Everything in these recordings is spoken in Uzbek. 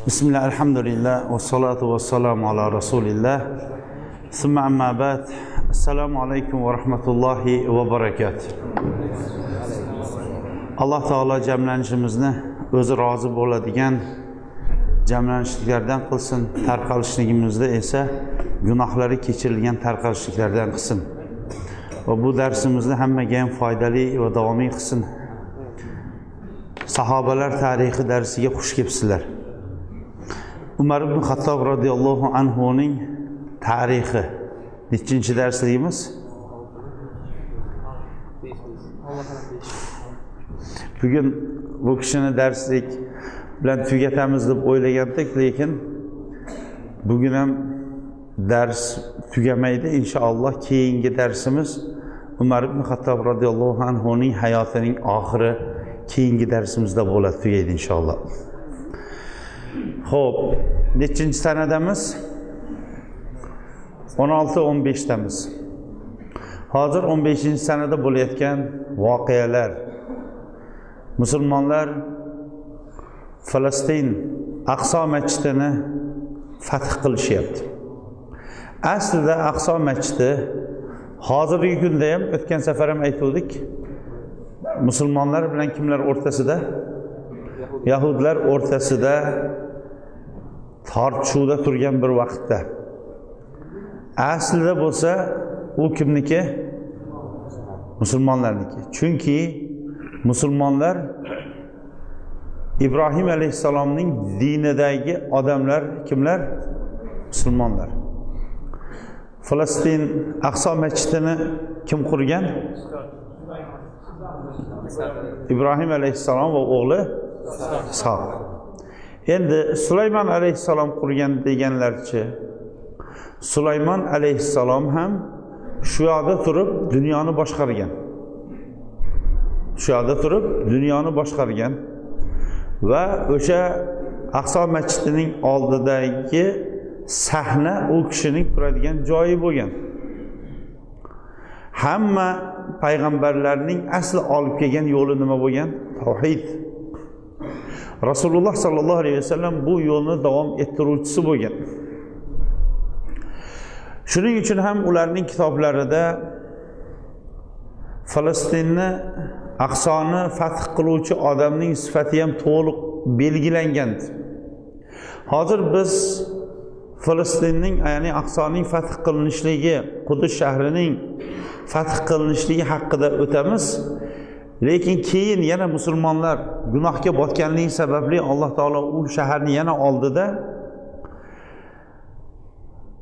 Bismillah, alhamdulillah, ve salatu ve selamu ala Resulillah. Summa amma ba'd. Assalamu alaikum ve rahmetullahi ve berekatuh. Allah Teala jamlanishimizni o'zi rozi bo'ladigan jamlanishliklardan qilsin, tarqalishligimizda esa gunohlari kechirilgan tarqalishliklardan qilsin. Va bu darsimizni hammaga ham foydali va davomiy qilsin. Sahobalar tarixi darsiga xush kelibsizlar. Umar ibn Xattob radhiyallohu anhuning tarixi nechinchi darsligimiz? Bugun bu kishini darslik bilan tugatamiz deb o'ylagandik, lekin bugun ham dars tugamaydi. Inshaalloh keyingi darsimiz Umar ibn Xattob radhiyallohu anhuning hayotining oxiri keyingi darsimizda bo'ladi, tugaydi inshaalloh. Xo'p, nechinchi sanadamiz? 16-15damiz. Hozir 15-sanada bo'layotgan voqealar. Musulmonlar Falastin Aqso masjidini fath qilishyapti. Aslida Aqso masjidi hozirgi kunda ham, o'tgan safar ham aytdik, musulmonlar bilan kimlar o'rtasida? Yahudlar o'rtasida tortishuvda turgan bir vaqtda. Aslida bo'lsa u kimniki? Musulmonlarniki. Chunki musulmonlar Ibrohim alayhissalomning dinidagi odamlar kimlar? Musulmonlar. Falastin Aqso masjidini kim qurgan? Ibrohim alayhissalom va o'g'li Ishoq. Endi Sulaymon alayhissalom qurgan deganlarchi, Sulaymon alayhissalom ham shu yoqda turib dunyoni boshqargan. Shu yoqda turib dunyoni boshqargan va o'sha Aqso masjidining oldidagi sahna u kishining turadigan joyi bo'lgan. Hamma payg'ambarlarning asli olib kelgan yo'li nima bo'lgan? Tavhid. Rasululloh sallallohu alayhi vasallam bu yo'lni davom ettiruvchisi bo'lgan. Shuning uchun ham ularning kitoblarida Falastinni, Aqsoni fath qiluvchi odamning sifati ham to'liq belgilangan. Hozir biz Falastinning, ya'ni Aqsoning fath qilinishligi, Qudus shahrining fath qilinishligi haqida o'tamiz. Lekin keyin yana musulmonlar gunohga botganligi sababli Alloh taolo u shaharni yana oldida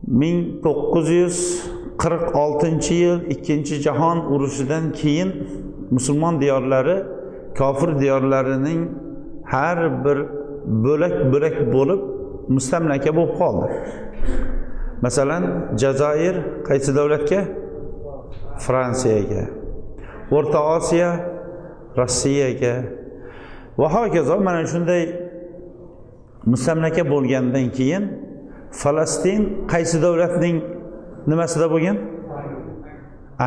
1946-yil Ikkinchi jahon urushidan keyin musulmon diyorlari kofir diyorlarining har bir bo'lak bo'lib mustamlaka bo'lib qoldi. Masalan, Jazoir qaysi davlatga? Fransiyaga. O'rta Osiyo Rossiyaga va hokazo. Mana shunday mustamlaka bo'lgandan keyin Falastin qaysi davlatning nimasida bo'lgan?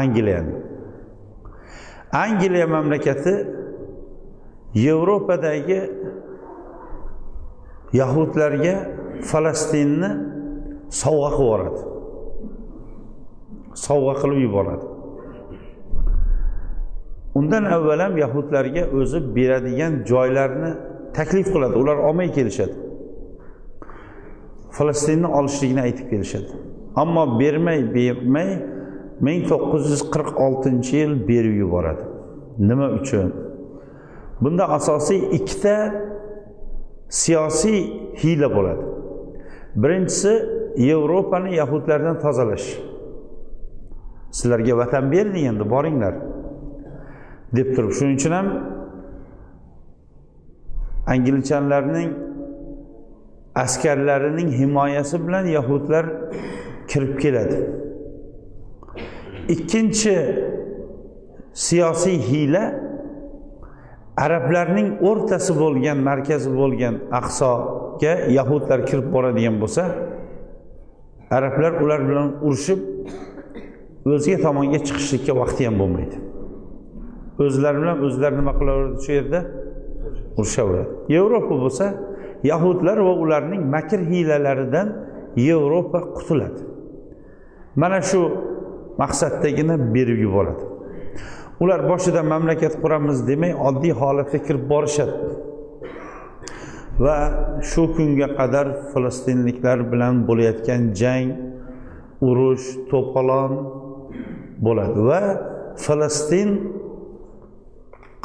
Angliyaning. Angliya mamlakati Yevropadagi yahudlarga Falastinni sovg'a qilib yuboradi. Sovg'a qilib yuboradi. Undan avval ham yahudlarga o'zi beradigan joylarni taklif qiladi. Ular olmay kelishadi. Falastinni olishligini aytib kelishadi. Ammo bermay 1946-yil berib yuboradi. Nima uchun? Bunda asosiy ikkita siyosiy hiyla bo'ladi. Birinchisi Yevropani yahudlardan tozalash. Sizlarga vatan berdik, endi boringlar deb turib. Shuning uchun ham Angliyalarning askarlarining himoyasi bilan yahudlar kirib keladi. Ikkinchi siyosiy hiyla arablarning o'rtasi bo'lgan, markazi bo'lgan Aqsoga yahudlar kirib boradigan bo'lsa, arablar ular bilan urushib o'zga tomonga chiqishlikka vaqti ham bo'lmaydi. O'zlari bilan o'zlari nima qilaveradi shu yerda? Urishaveradi. Yevropa bo'lsa Yahudlar va ularning makr hiylalaridan Yevropa qutuladi. Mana shu maqsaddagina berib yuboradi. Ular boshida mamlakat quramiz demay oddiy holatga kirib borishadi. Va shu kunga qadar Falastinliklar bilan bo'layotgan jang, urush, to'polon bo'ladi va Falastin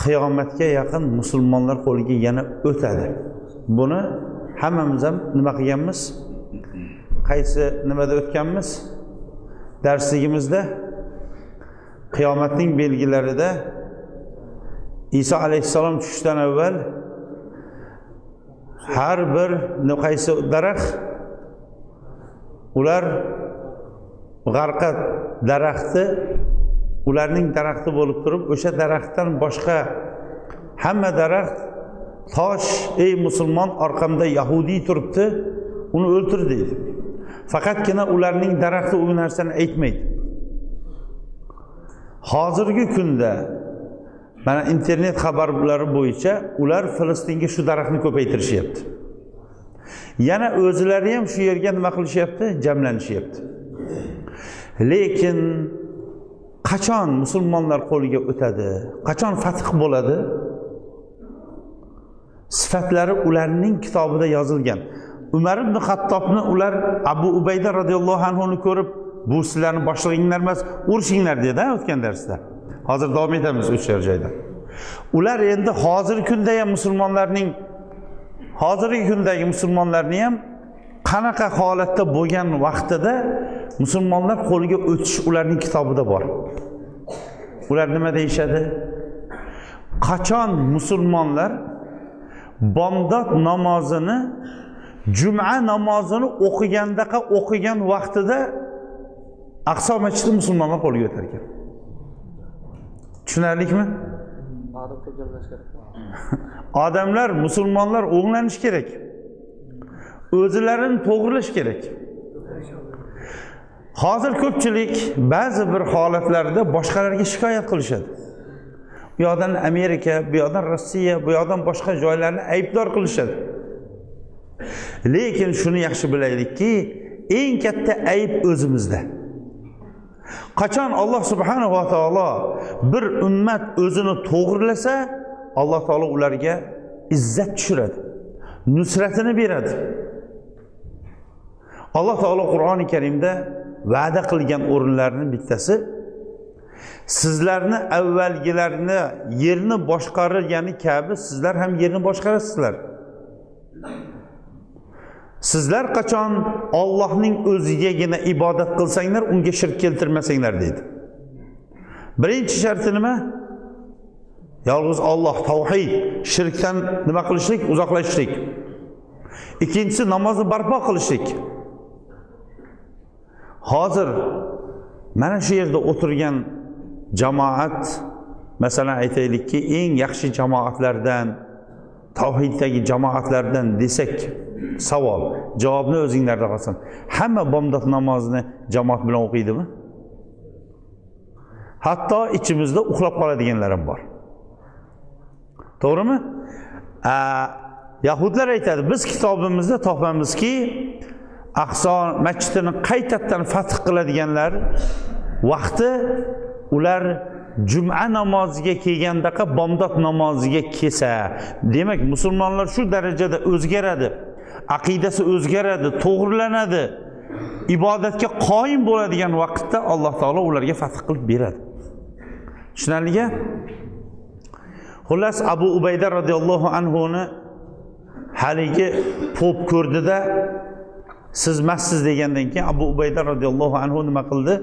qiyomatga yaqin musulmonlar qo'liga yana o'tadi. Buni hammamiz ham nima qilganmiz? Qaysi nimada o'tganmiz? Darsligimizda qiyomatning belgilarida Iso alayhissalom tushishdan avval har bir qaysi daraxt ular g'arqat daraxti ularning daraxti bo'lib turib, o'sha daraxtdan boshqa hamma daraxt tosh, ey musulmon, orqamda yahudiy turibdi, uni o'ltir deydi. Faqatgina ularning daraxti u narsani aytmaydi. Hozirgi kunda mana internet xabarlari bo'yicha ular Falastinga shu daraxtni ko'paytirishyapti. Yana o'zlari ham shu yerga nima qilishyapti? Jamlanishyapti. Lekin qachon musulmonlar qo'liga o'tadi? Qachon fath bo'ladi? Sifatlari ularning kitobida yozilgan. Umar ibn Xattobni ular Abu Ubayda radhiyallohu anhu ni ko'rib, bu sizlarni boshlig'inglar emas, urishinglar dedi o'tgan darsda. Hozir davom etamiz o'sha joyda. Ular endi hozirgi kunda ham kundagi musulmonlarni ham qanaqa holatda bo'lgan vaqtida musulmonlar qo'liga o'tish ularning kitobida bor. Ular nima deyshadi? Qachon musulmonlar bomdod namozini, juma namozini o'qigan vaqtida Aqso masjidi musulmonlar qo'liga o'tar ekan. Tushunarlikmi? Odamlar, musulmonlar o'nglanish kerak. O'zlarini to'g'rilash kerak. Hozir ko'pchilik ba'zi bir holatlarda boshqalarga shikoyat qilishadi. Bu yoqdan Amerika, bu yoqdan Rossiya, bu yoqdan boshqa joylarni aybdor qilishadi. Lekin shuni yaxshi bilaylikki, eng katta ayb o'zimizda. Qachon Alloh subhanahu va taolo bir ummat o'zini to'g'rilasa, Alloh taolo ularga izzat tushiradi, nusratini beradi. Alloh taolo Qur'oni Karimda va'da qilgan o'rinlarning bittasi, sizlarni avvalgilarni yerni boshqargani kabi sizlar ham yerni boshqarasizlar. Sizlar qachon Allohning o'zigagina ibodat qilsanglar, unga shirk keltirmasanglar deydi. Birinchi sharti nima? Yolg'iz Alloh, tavhid, shirkdan nima qilishlik? Uzoqlashishlik. Ikkinchisi namozni barpo qilishlik. Hozir mana shu yerda o'tirgan jamoat, masalan aytaylikki, eng yaxshi jamoatlardan, tavhiddagi jamoatlardan desak, savol, javobni o'zinglarda qolsin. Hamma bomdod namozini jamoat bilan o'qiydimi? Hatto ichimizda uxlab qoladiganlar ham bor. To'g'rimi? Yahudlar aytadi, biz kitobimizda topamizki, Aqso masjidini qaytadan fath qiladiganlar vaqti ular juma namoziga kelgandaqa bomdod namoziga kelsa, demak musulmonlar shu darajada o'zgaradi, aqidasi o'zgaradi, to'g'rilanadi, ibodatga qoyim bo'ladigan vaqtda Alloh taolo ularga fath qilib beradi. Tushunarligi? Xullas Abu Ubayda radhiyallohu anhu ni haligi pop ko'rdida, siz massiz degandan keyin Abu Ubayda radhiyallohu anhu nima qildi?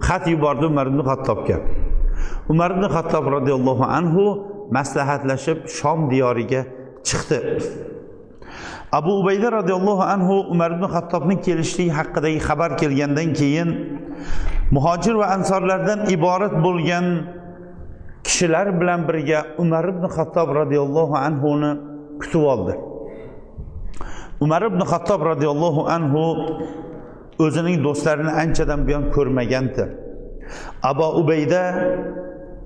Xat yubordi Umar ibn Xattobga. Umar ibn Xattob radhiyallohu anhu maslahatlashib Shom diyoriga chiqdi. Abu Ubayda radhiyallohu anhu Umar ibn Xattobning kelishligi haqidagi xabar kelgandan keyin muhojir va ansorlardan iborat bo'lgan kishilar bilan birga Umar ibn Xattob radhiyallohu anhu ni kutib oldi. Umar ibn Xattob radhiyallohu anhu o'zining do'stlarini anchadan buyon ko'rmagandi. Abu Ubayda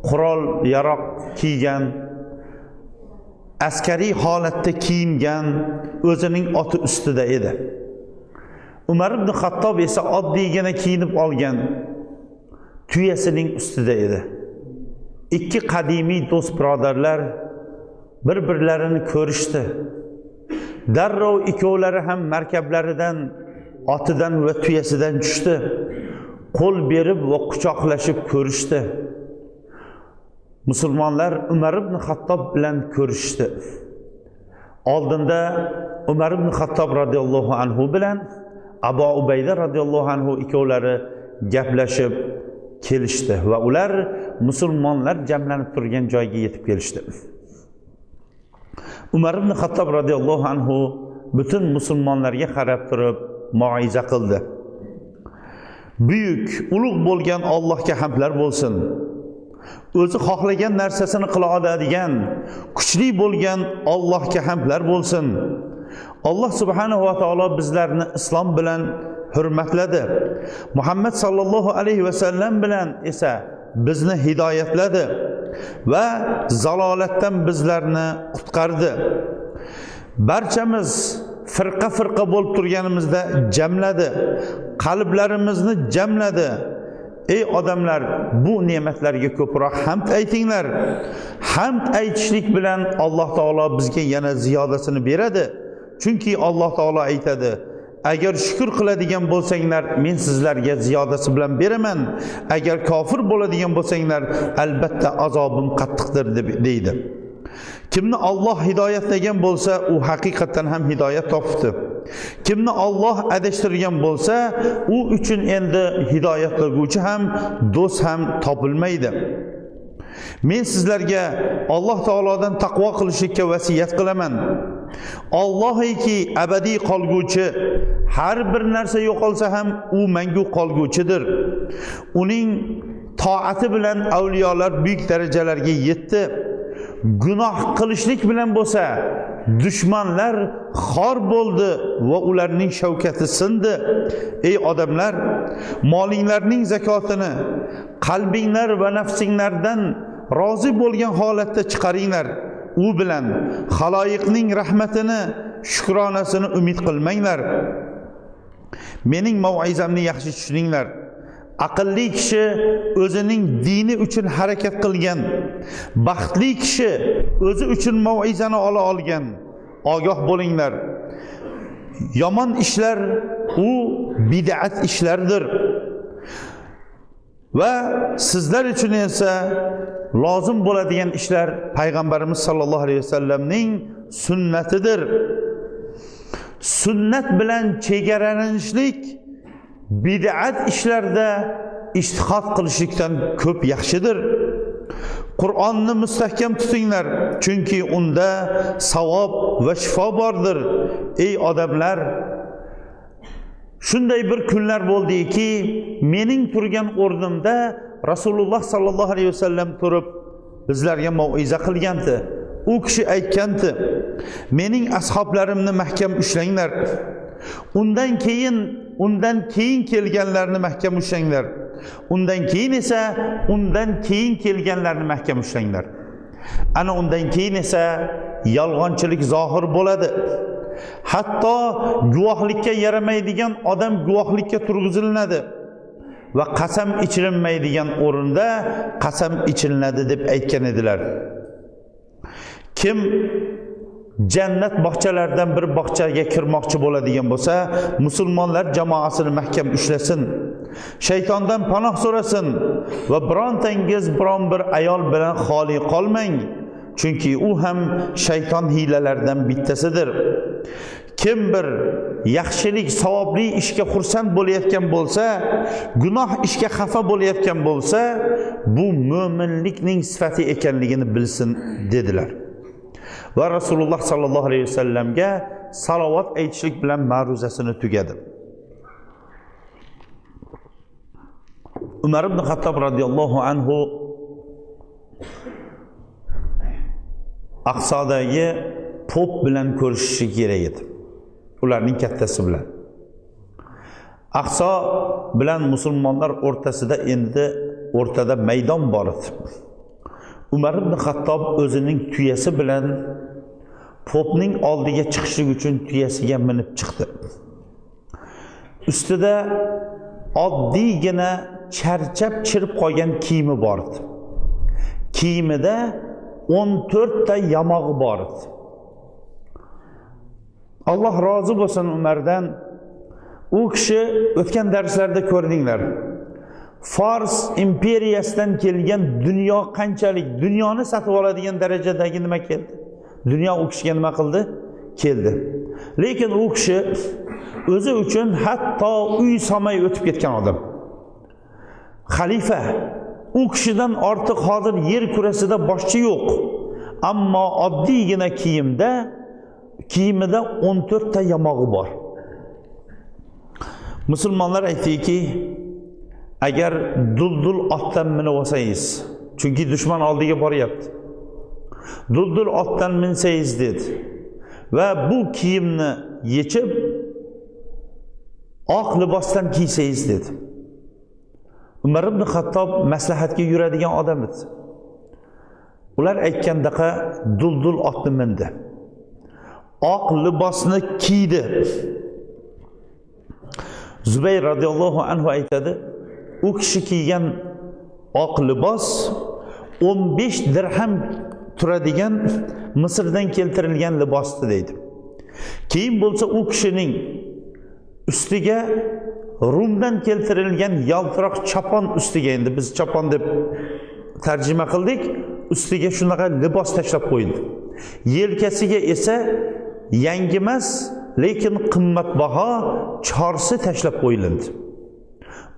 qurol yaroq kiygan, askariy holatda kiyingan, o'zining oti ustida edi. Umar ibn Xattob esa oddiygina kiyinib olgan, tuyasining ustida edi. Ikki qadimiy do'st birodarlar bir-birlarini ko'rishdi. Darrov ikkovlari ham markablaridan, otidan va tuyasidan tushdi. Qo'l berib va quchoqlashib ko'rishdi. Musulmonlar Umar ibn Xattob bilan ko'rishdi. Oldinda Umar ibn Xattob radhiyallohu anhu bilan Abu Ubayda radhiyallohu anhu ikkovlari gaplashib kelishdi va ular musulmonlar jamlanib turgan joyga yetib kelishdi. Umar ibn Xattob radhiyallohu anhu butun musulmonlarga qarab turib mauiza qildi. Buyuk, ulug' bo'lgan Allohga hamdlar bo'lsin. O'zi xohlagan narsasini qila oladigan, kuchli bo'lgan Allohga hamdlar bo'lsin. Alloh subhanahu va taolo bizlarni islom bilan hurmatladi. Muhammad sallallohu alayhi va sallam bilan esa bizni hidoyatladi va zalolatdan bizlarni qutqardi. Barchamiz firqa bo'lib turganimizda jamladi, qalblarimizni jamladi. Ey odamlar, bu ne'matlarga ko'proq hamd aytinglar. Hamd aytishlik bilan Alloh taolo bizga yana ziyodasini beradi. Chunki Alloh taolo aytadi: agar shukr qiladigan bo'lsanglar, men sizlarga ziyodasi bilan beraman. Agar kofir bo'ladigan bo'lsanglar, albatta azobim qattiqdir deb deydi. Kimni Alloh hidoyatlagan bo'lsa, u haqiqatan ham hidoyat topibdi. Kimni Alloh adashtirgan bo'lsa, u uchun endi hidoyatlanuvchi ham, do'st ham topilmaydi. Men sizlarga Alloh taolodan taqvo qilishga vasiyat qilaman. Allohiki abadiy qolguvchi, har bir narsa yo'qolsa ham u mangu qolguvchidir. Uning toati bilan avliyolar buyuk darajalarga yetdi. Gunoh qilishlik bilan bo'lsa, dushmanlar xor bo'ldi va ularning shavkati sindi. Ey odamlar, molinglarning zakotini qalbinglar va nafsinglardan rozi bo'lgan holatda chiqaringlar. U bilan xaloyiqning rahmatini, shukronasini umid qilmanglar. Mening mauizamni yaxshi tushuninglar. Aqlli kishi o'zining dini uchun harakat qilgan, baxtli kishi o'zi uchun mauizani ola olgan. Ogoh bo'linglar. Yomon ishlar u bid'at ishlardir. Va sizlar uchun esa lozim bo'ladigan ishlar payg'ambarimiz sollallohu alayhi vasallamning sunnatidir. Sunnat bilan chegaranishlik bid'at ishlarda ijtihod qilishlikdan ko'p yaxshidir. Qur'onni mustahkam tutinglar, chunki unda savob va shifo bordir. Ey odamlar, shunday bir kunlar bo'ldiki, mening turgan o'rnimda Rasululloh sallallohu alayhi vasallam turib bizlarga mauiza qilgandi. U kishi aytgandi: mening ashoblarimni mahkam ushlanglar. Undan keyin kelganlarni mahkam ushlanglar. Undan keyin esa undan keyin kelganlarni mahkam ushlanglar. Ana undan keyin esa yolg'onchilik zohir bo'ladi. Hatto guvohlikka yaramaydigan odam guvohlikka turg'izilinadi va qasam ichirilmaydigan o'rinda qasam ichilinadi deb aytgan edilar. Kim jannat bog'chalaridan bir bog'chaga kirmoqchi bo'ladigan bo'lsa, musulmonlar jamoasini mahkam ushlasin, shaytondan panoh so'rasin va birontangiz biron bir ayol bilan xoli qolmang, chunki u ham shayton hiylalaridan bittasidir. Kim bir yaxshilik, savobli ishga xursand bo'layotgan bo'lsa, gunoh ishga xafa bo'layotgan bo'lsa, bu mo'minlikning sifati ekanligini bilsin dedilar. Va Rasululloh sallallohu alayhi vasallamga salovat aytishlik bilan ma'ruzasini tugadi. Umar ibn Xattob radhiyallohu anhu Aqsodagi pop bilan ko'rishishi kerak edi. Ularning kattasi bilan. Aqso bilan musulmonlar o'rtasida endi o'rtada maydon bor edi. Umar ibn Xattob o'zining tuyasi bilan popning oldiga chiqishlik uchun tuyasiga minib chiqdi. Ustida oddiygina charchab chirib qolgan kiyimi bor edi. Kiyimida 14 ta yamog'i bor edi. Alloh rozi bo'lsin Umardan. U kishi o'tgan darslarda ko'rdinglar. Fars imperiyasidan kelgan dunyo qanchalik dunyoni sotib oladigan darajadagi nima keldi? Dunyo u kishiga nima qildi? Keldi. Lekin u kishi o'zi uchun hatto uy solmay o'tib ketgan odam. Xalifa. U kishidan ortiq hozir yer kurasida boshchi yo'q. Ammo oddiygina kiyimida 14 ta yamog'i bor. Musulmonlar aytdiki, agar duldul otdan minib olsangiz, chunki dushman oldiga boryapti. Duldul otdan minsangiz dedi. Va bu kiyimni yechib oq libosdan kiysangiz dedi. Umar ibn Xattob maslahatga yuradigan odam edi. Ular aytgandaqa duldul otni mindi. Oq libosni kiydi. Zubayr radhiyallohu anhu aytadi, u kishi kiygan oq libos 15 dirham turadigan Misrdan keltirilgan libosdi deydi. Keyin bo'lsa u kishining ustiga Rumdan keltirilgan yaltiroq chapon ustiga, endi biz chapon deb tarjima qildik, ustiga shunaqa libos tashlab qo'yildi. Yelkasiga esa yangi emas, lekin qimmatbaho chorsi tashlab qo'yildi.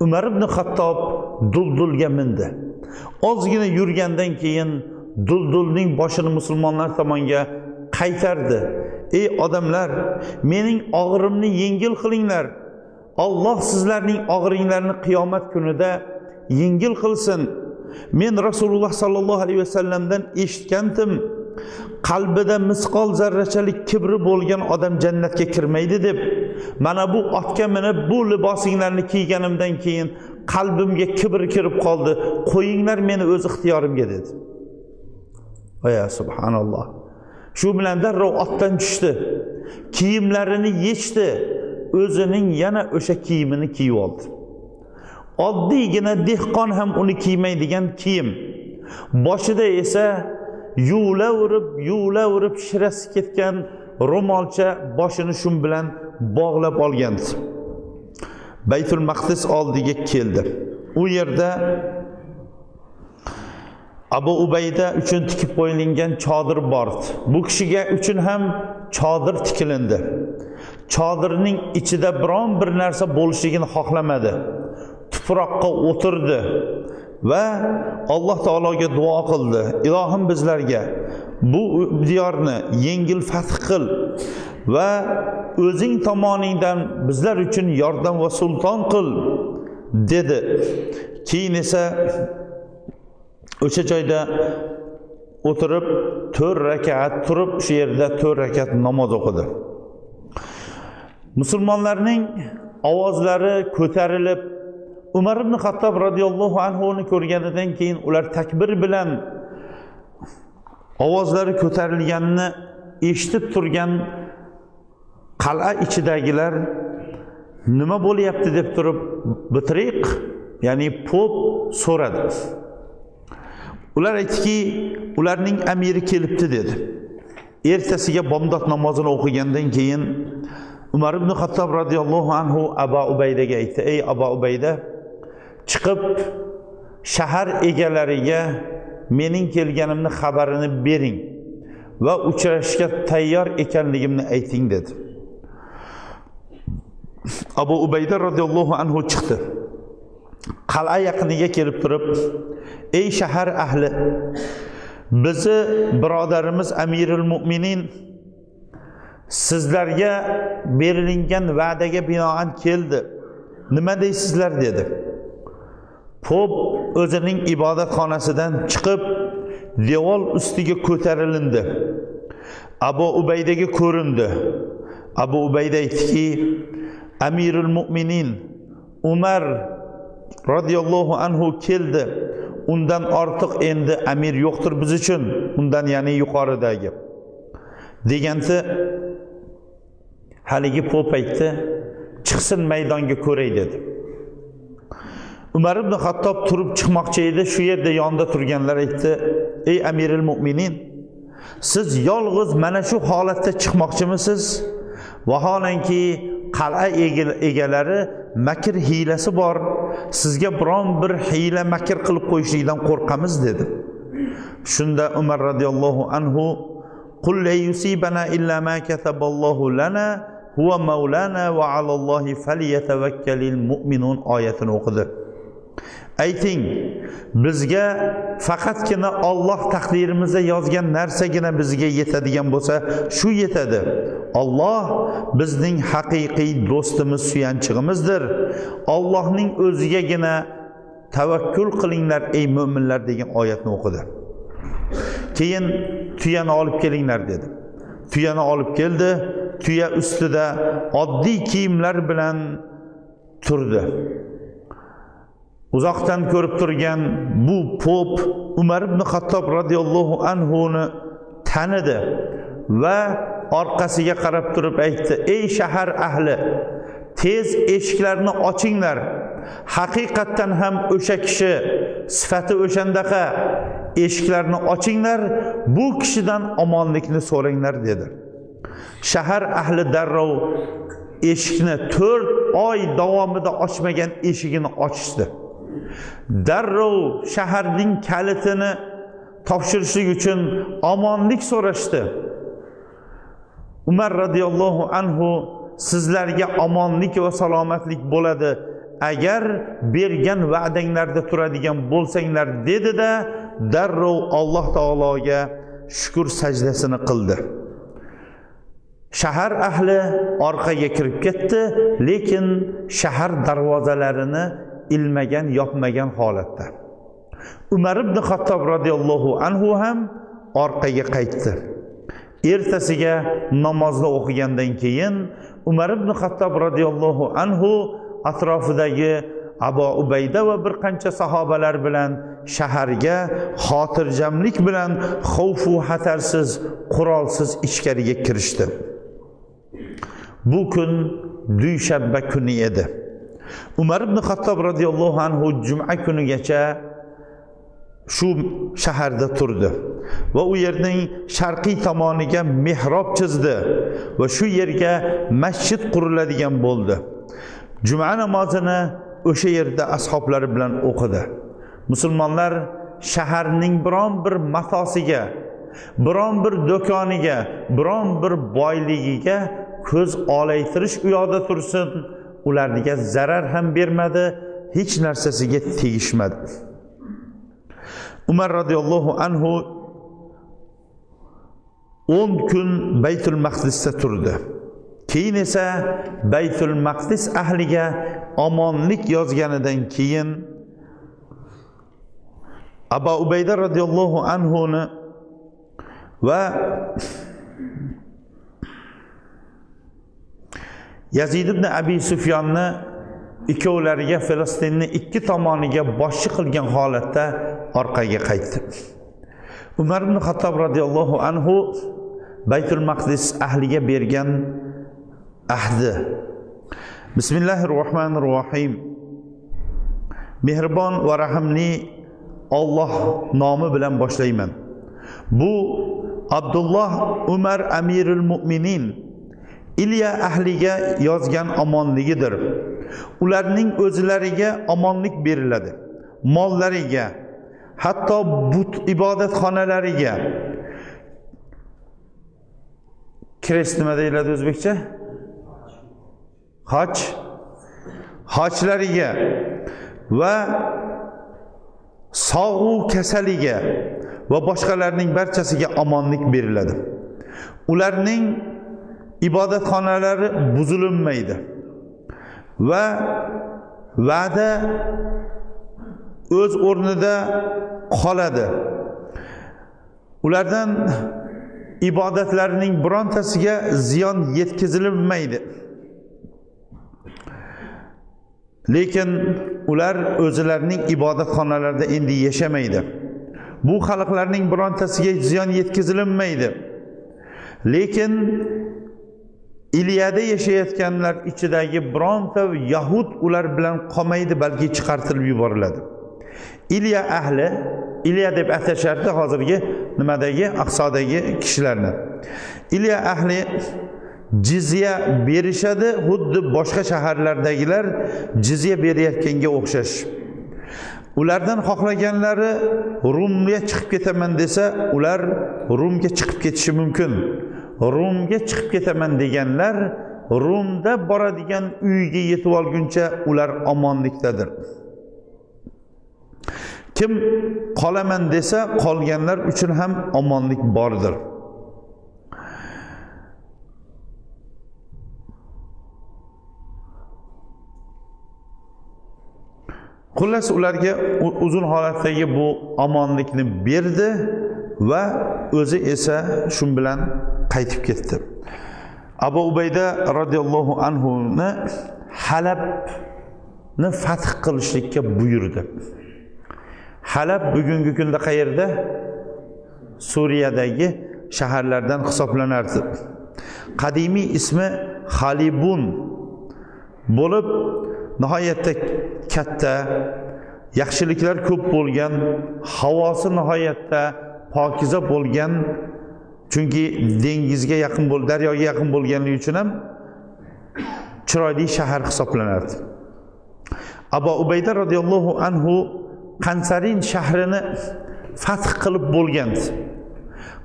Umar ibn Xattob duldulga mindi. Ozgina yurgandan keyin duldulning boshini musulmonlar tomonga qaytardi. Ey odamlar, mening og'irimni yengil qilinglar. Alloh sizlarning og'iringlarni qiyomat kunida yengil qilsin. Men Rasululloh sallallohu alayhi vasallamdan eshitgandim. Qalbida misqol zarrachalik kibri bo'lgan odam jannatga kirmaydi deb. Mana bu otga minib bu libosinglarni kiyganimdan keyin qalbimga kibr kirib qoldi. Qo'yinglar meni o'z ixtiyorimga dedi. Ya subhanalloh. Shu bilan darrov otdan tushdi. Kiyimlarini yechdi. O'zining yana o'sha kiyimini kiyib oldi. Oddiygina dehqon ham uni kiymaydigan kiyim. Boshida esa yuvlaverib shirasi ketgan ro'molcha boshini shu bilan bog'lab olgandi. Baytul Maqdis oldiga keldi. U yerda Abu Ubayda uchun tikib qo'yilgan chodir bor. Bu kishiga uchun ham chodir tikilindi. Chodirning ichida biron bir narsa bo'lishligini xohlamadi. Tuproqqa o'tirdi va Alloh taologa duo qildi. Ilohim bizlarga bu diyorni yengil fath qil va o'zing tomoningdan bizlar uchun yordam va sulton qil dedi. Keyin esa o'sha joyda o'tirib 4 rakat turib shu yerda 4 rakat namoz o'qidi. Musulmonlarning ovozlari ko'tarilib, Umar ibn Xattob radhiyallohu anhu ni ko'rganidan keyin ular takbir bilan ovozlari ko'tarilganini eshitib turgan qal'a ichidagilar nima bo'lyapti deb turib bitriq, ya'ni pop so'radi. Ular aytdiki, ularning amiri kelibdi dedi. Ertasiga bomdod namozini o'qigandan keyin Umar ibn Xattob radhiyallohu anhu Abu Ubaydaga aytdi: "Ey Abu Ubayda, chiqib shahar egalariga mening kelganimni xabarini bering va uchrashishga tayyor ekanligimni ayting" dedi. Abu Ubayda radhiyallohu anhu chiqdi. Qal'a yaqiniga kelib turib, "Ey shahar ahli, bizi birodarimiz Amirul Mu'minin sizlarga berilgan va'daga binoan keldi. Nima deysizlar?" dedi. Pop o'zining ibodatxonasidan chiqib devor ustiga ko'tarilindi. Abu Ubaydaga ko'rindi. Abu Ubayda aytdiki, Amirul Mu'minin Umar radhiyallohu anhu keldi. Undan ortiq endi amir yo'qdir biz uchun. Undan, ya'ni yuqoridagi. deganda haligi pop aytdi, chiqsin maydonga ko'ray dedi. Umar ibn Xattob turib chiqmoqchi edi, shu yerda yonida turganlar aytdi, ey Amirul Mu'minin, siz yolg'iz mana shu holatda chiqmoqchimisiz? Vaholanki qal'a egalari makr hiylasi bor. Sizga biron bir hiyla makr qilib qo'yishlikdan qo'rqamiz dedi. Shunda Umar radhiyallohu anhu qul la yusibana illa ma kataballohu lana huwa maulana va alallohi falyatawakkalul mu'minun oyatini o'qidi. Ayting, bizga faqatgina Alloh taqdirimizda yozgan narsagina bizga yetadigan bo'lsa, shu yetadi. Alloh bizning haqiqiy do'stimiz, suyanchig'imizdir. Allohning o'zigagina tavakkul qilinglar ey mu'minlar degan oyatni o'qidi. Keyin tuyani olib kelinglar dedi. Tuyani olib keldi. Tuya ustida oddiy kiyimlar bilan turdi. Uzoqdan ko'rib turgan bu pop Umar ibn Xattob radhiyallohu anhuni tanidi va orqasiga qarab turib aytdi, ey shahar ahli, tez eshiklarni ochinglar. Haqiqatdan ham o'sha kishi sifati o'shandaqa, eshiklarni ochinglar, bu kishidan omonlikni so'ranglar dedi. Shahar ahli darrov eshikni 4 oy davomida ochmagan eshigini ochishdi. Darrov shaharning kalitini topshirishlik uchun omonlik so'rashdi. Umar radhiyallohu anhu sizlarga omonlik va salomatlik bo'ladi agar bergan va'danglarda turadigan bo'lsanglar dedi-da, darrov Alloh taologa shukr sajdasini qildi. Shahar ahli orqaga kirib ketdi, lekin shahar darvozalarini ilmagan, yopmagan holatda. Umar ibn Xattob radhiyallohu anhu ham orqaga qaytdi. Ertasiga namozni o'qigandan keyin Umar ibn Xattob radhiyallohu anhu atrofidagi Abu Ubayda va bir qancha sahobalar bilan shaharga xotirjamlik bilan xavf va xatarsiz, qurolsiz ichkariga kirishdi. Bu kun dushanba kuni edi. Umar ibn Xattob radhiyallohu anhu juma kunigacha shu shaharda turdi va u yerning sharqiy tomoniga mehrob chizdi va shu yerga masjid quriladigan bo'ldi. Juma namozini o'sha yerda ashablari bilan o'qidi. Musulmonlar shaharning biron bir matosiga, biron bir do'koniga, biron bir boyligiga ko'z olaytirish u yoqda tursin, ularga zarar ham bermadi, hech narsasiga tegishmadi. Umar radhiyallohu anhu 10 kun Baytul Maqdisda turdi. Keyin esa Baytul Maqdis ahliga omonlik yozganidan keyin Abu Ubayda radhiyallohu anhuni va Yazid ibn Abi Sufyonni ikkovlariga Falastinni ikki tomoniga boshchi qilgan holatda orqaga qaytdi. Umar ibn Xattob radhiyallohu anhu Baytul Maqdis ahliga bergan ahdi. Bismillahirrohmanirrohim. Mehribon va rahimli Alloh nomi bilan boshlayman. Bu Abdulloh Umar Amirul Mu'minin Ilya ahliga yozgan omonligidir. Ularning o'zlariga omonlik beriladi. Mollariga, hatto but ibodatxonalariga. Kirish nima deyiladi o'zbekcha? Haj. Hojlariga va sog'u kasaliga va boshqalarning barchasiga omonlik beriladi. Ularning ibodatxonalari buzilmaydi va va'da o'z o'rnida qoladi. Ulardan ibodatlarining birontasiga ziyon yetkazilmaydi. Lekin ular o'zlarining ibodatxonalarida endi yashamaydi. Bu xalqlarning birontasiga ziyon yetkazilmaydi. Lekin Iliyada yashayotganlar ichidagi bironta Yahud ular bilan qolmaydi, balki chiqartirib yuboriladi. Iliya ahli, Iliya deb atashardi hozirgi nimadagi Aqsodagi kishilarni. Iliya ahli jizya berishadi, xuddi boshqa shaharlardagilar jizya berayotganga o'xshash. Ulardan xohlaganlari Rumga chiqib ketaman desa, ular Rumga chiqib ketishi mumkin. Rumga chiqib ketaman deganlar Rumda boradigan uyga yetib olguncha ular omonlikdadir. Kim qolaman desa, qolganlar uchun ham omonlik bordir. Xullas ularga uzun holatdagi bu omonlikni berdi va o'zi esa shun bilan qaytib ketdi. Abu Ubayda radhiyallohu anhu ni Halabni fath qilishlikka buyurdi. Halab bugungi kunda qayerda? Suriyadagi shaharlardan hisoblanardi. Qadimiy ismi Halibun bo'lib, nihoyatda katta, yaxshiliklar ko'p bo'lgan, havosi nihoyatda pokiza bo'lgan, chunki dengizga yaqin daryoga yaqin bo'lganligi uchun ham chiroyli shahar hisoblanardi. Abu Ubayda radhiyallohu anhu Qansarin shahrini fath qilib bo'lgandi.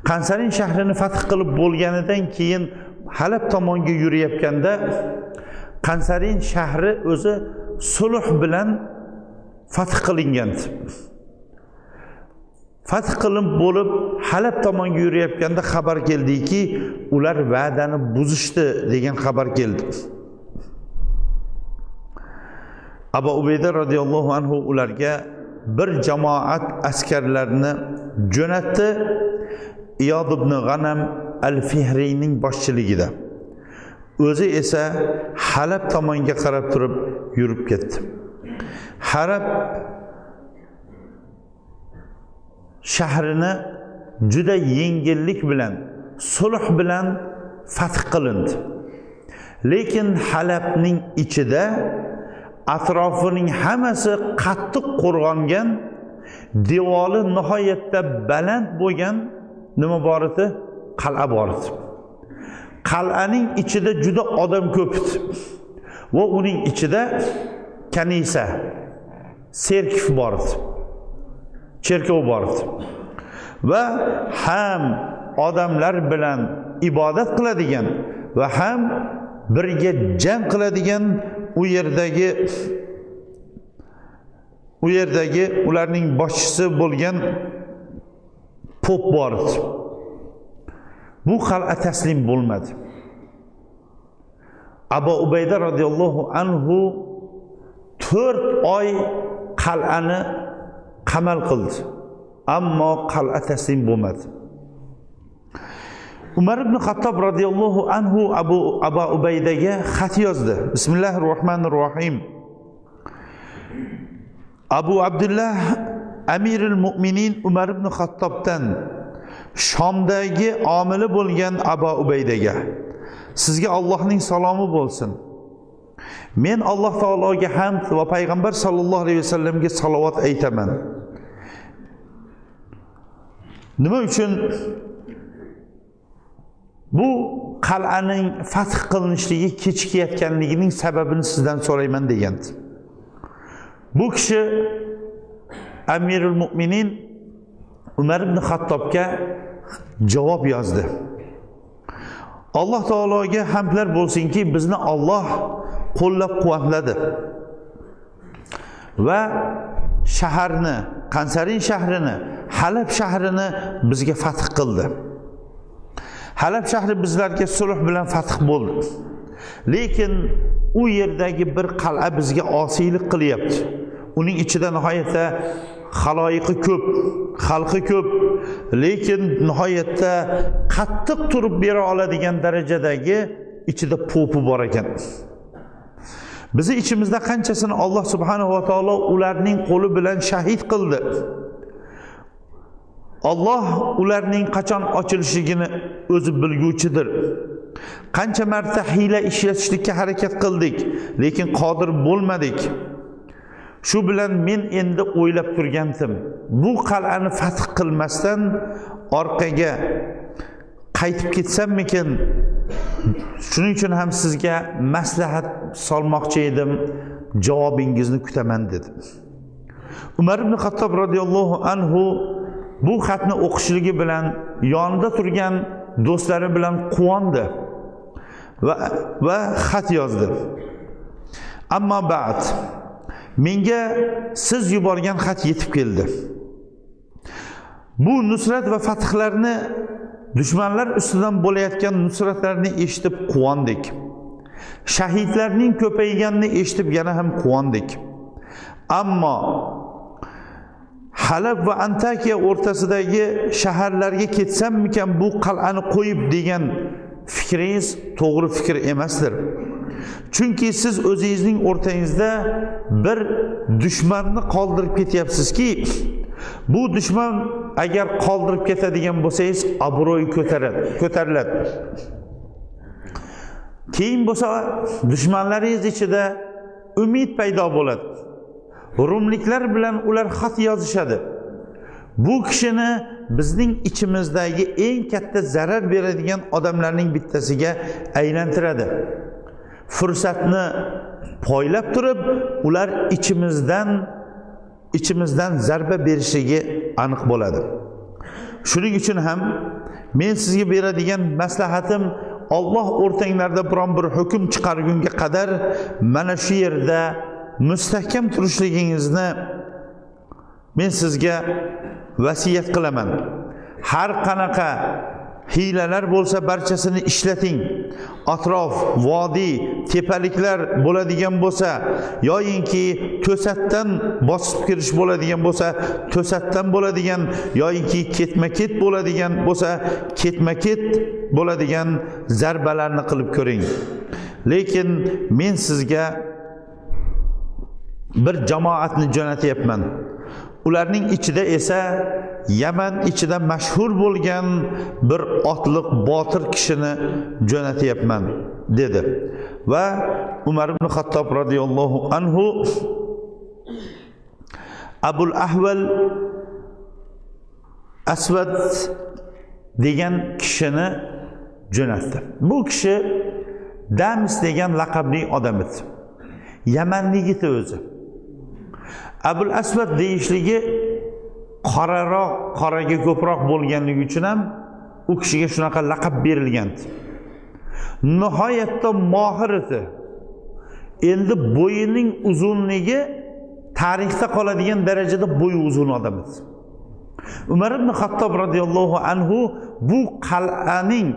Qansarin shahrini fath qilib bo'lganidan keyin Halab tomonga yurayotganda Qansarin shahri o'zi sulh bilan fath qilingan. Fath qilib bo'lib Halab tomonga yurayotganda xabar keldiki, ular va'dani buzishdi degan xabar keldi. Abu Ubayda radhiyallohu anhu ularga bir jamoat askarlarni jo'natdi. Iyod ibn G'anam al-Fihriyning boshchiligida. O'zi esa Halab tomonga qarab turib yurib ketdi. Halab shahrini juda yengillik bilan, sulh bilan fath qilindi. Lekin Halabning ichida atrofining hammasi qattiq qo'rg'ongan, devori nihoyatda baland bo'lgan nima bor edi? Qal'a bor edi. Qal'aning ichida juda odam ko'p edi. Va uning ichida kanisa, serkif bor edi. Cherkov bor edi. Va ham odamlar bilan ibodat qiladigan va ham birga jang qiladigan u yerdagi ularning boshchisi bo'lgan pop bor edi. Bu qal'a taslim bo'lmadi. Abu Ubayda radhiyallohu anhu 4 oy qal'ani qamal qildi. Ammo qal'a taslim bo'lmadi. Umar ibn Xattob radhiyallohu anhu Abu Ubaydaga xat yozdi. Bismillahirrohmanirrohim. Abu Abdullah Amirul Mu'minin Umar ibn Xattobdan Shomdagi omili bo'lgan Abu Ubaydaga: sizga Allohning salomi bo'lsin. Men Alloh taologa hamd va payg'ambar sallallohu alayhi vasallamga salovat aytaman. Nima uchun bu qal'aning fath qilinishligi kechikayotganligining sababini sizdan so'rayman degandi. Bu kishi Amirul Mu'minin Umar ibn Xattobga javob yozdi. Alloh taologa hamdlar bo'lsinki, bizni Alloh qo'llab-quvvatladi va shaharni, Qansarin shahrini, Halab shahrini bizga fath qildi. Halab shahri bizlarga sulh bilan fath bo'ldi. Lekin u yerdagi bir qal'a bizga osiylik qilyapti. Uning ichida nihoyatda xaloyiqi ko'p, xalqi ko'p, lekin nihoyatda qattiq turib bera oladigan darajadagi ichida po'pi bor ekan. Bizi ichimizda qanchasini Alloh subhanahu va taolo ularning qo'li bilan shahid qildi. Alloh ularning qachon ochilishligini o'zi bilguvchidir. Qancha marta hiyla ishlatishlikka harakat qildik, lekin qodir bo'lmadik. Shu bilan men endi o'ylab turgandim. Bu qal'ani fath qilmasdan orqaga qaytib ketsammikin? Shuning uchun ham sizga maslahat solmoqchi edim. Javobingizni kutaman dedim. Umar ibn Xattob radhiyallohu anhu bu xatni o'qishligi bilan yonida turgan do'stlari bilan quvondi va xat yozdi. Ammo ba'd, menga siz yuborgan xat yetib keldi. Bu nusrat va fathlarni, dushmanlar ustidan bo'layotgan nusratlarni eshitib quvondik. Shahidlarning ko'payganini eshitib yana ham quvondik. Ammo Halab va Antakiya o'rtasidagi shaharlarga ketsam-mikan bu qal'ani qo'yib degan fikringiz to'g'ri fikr emasdir. Chunki siz o'zingizning o'rtangizda bir dushmanni qoldirib ketyapsizki, bu dushman agar qoldirib ketadigan bo'lsangiz, obro'yi ko'tariladi. Keyin bo'lsa dushmanlaringiz ichida umid paydo bo'ladi. Rumliklar bilan ular xat yozishadi. Bu kishini bizning ichimizdagi eng katta zarar beradigan odamlarning bittasiga aylantiradi. Fursatni poylab turib, ular ichimizdan zarba berishligi aniq bo'ladi. Shuning uchun ham men sizga beradigan maslahatim, Alloh o'rtanglarda biron bir hukm chiqargunga qadar mana shu yerda mustahkam turishligingizni men sizga vasiyat qilaman. Har qanaqa hiylalar bo'lsa barchasini ishlating. Atrof, vodiy, tepaliklar bo'ladigan bo'lsa, yoyinki to'satdan bosib kirish bo'ladigan bo'lsa, to'satdan bo'ladigan, yoyinki ketma-ket bo'ladigan bo'lsa, ketma-ket bo'ladigan zarbalarni qilib ko'ring. Lekin men sizga bir jamoatni jo'natyapman. Ularning ichida esa Yaman ichida mashhur bo'lgan bir otliq botir kishini jo'natyapman dedi. Va Umar ibn Xattob radhiyallohu anhu Abul Ahval Aswad degan kishini jo'natdi. Bu kishi Damis degan laqabli odam edi. Yamanlik edi o'zi. Abul Aswad deyishligi qoraga ko'proq bo'lganligi uchun ham u kishiga shunaqa laqab berilgan. Nihoyatda mohir edi. Endi bo'yining uzunligi tarixda qoladigan darajada bo'yi uzun odam edi. Umar ibn Xattob radhiyallohu anhu bu qal'aning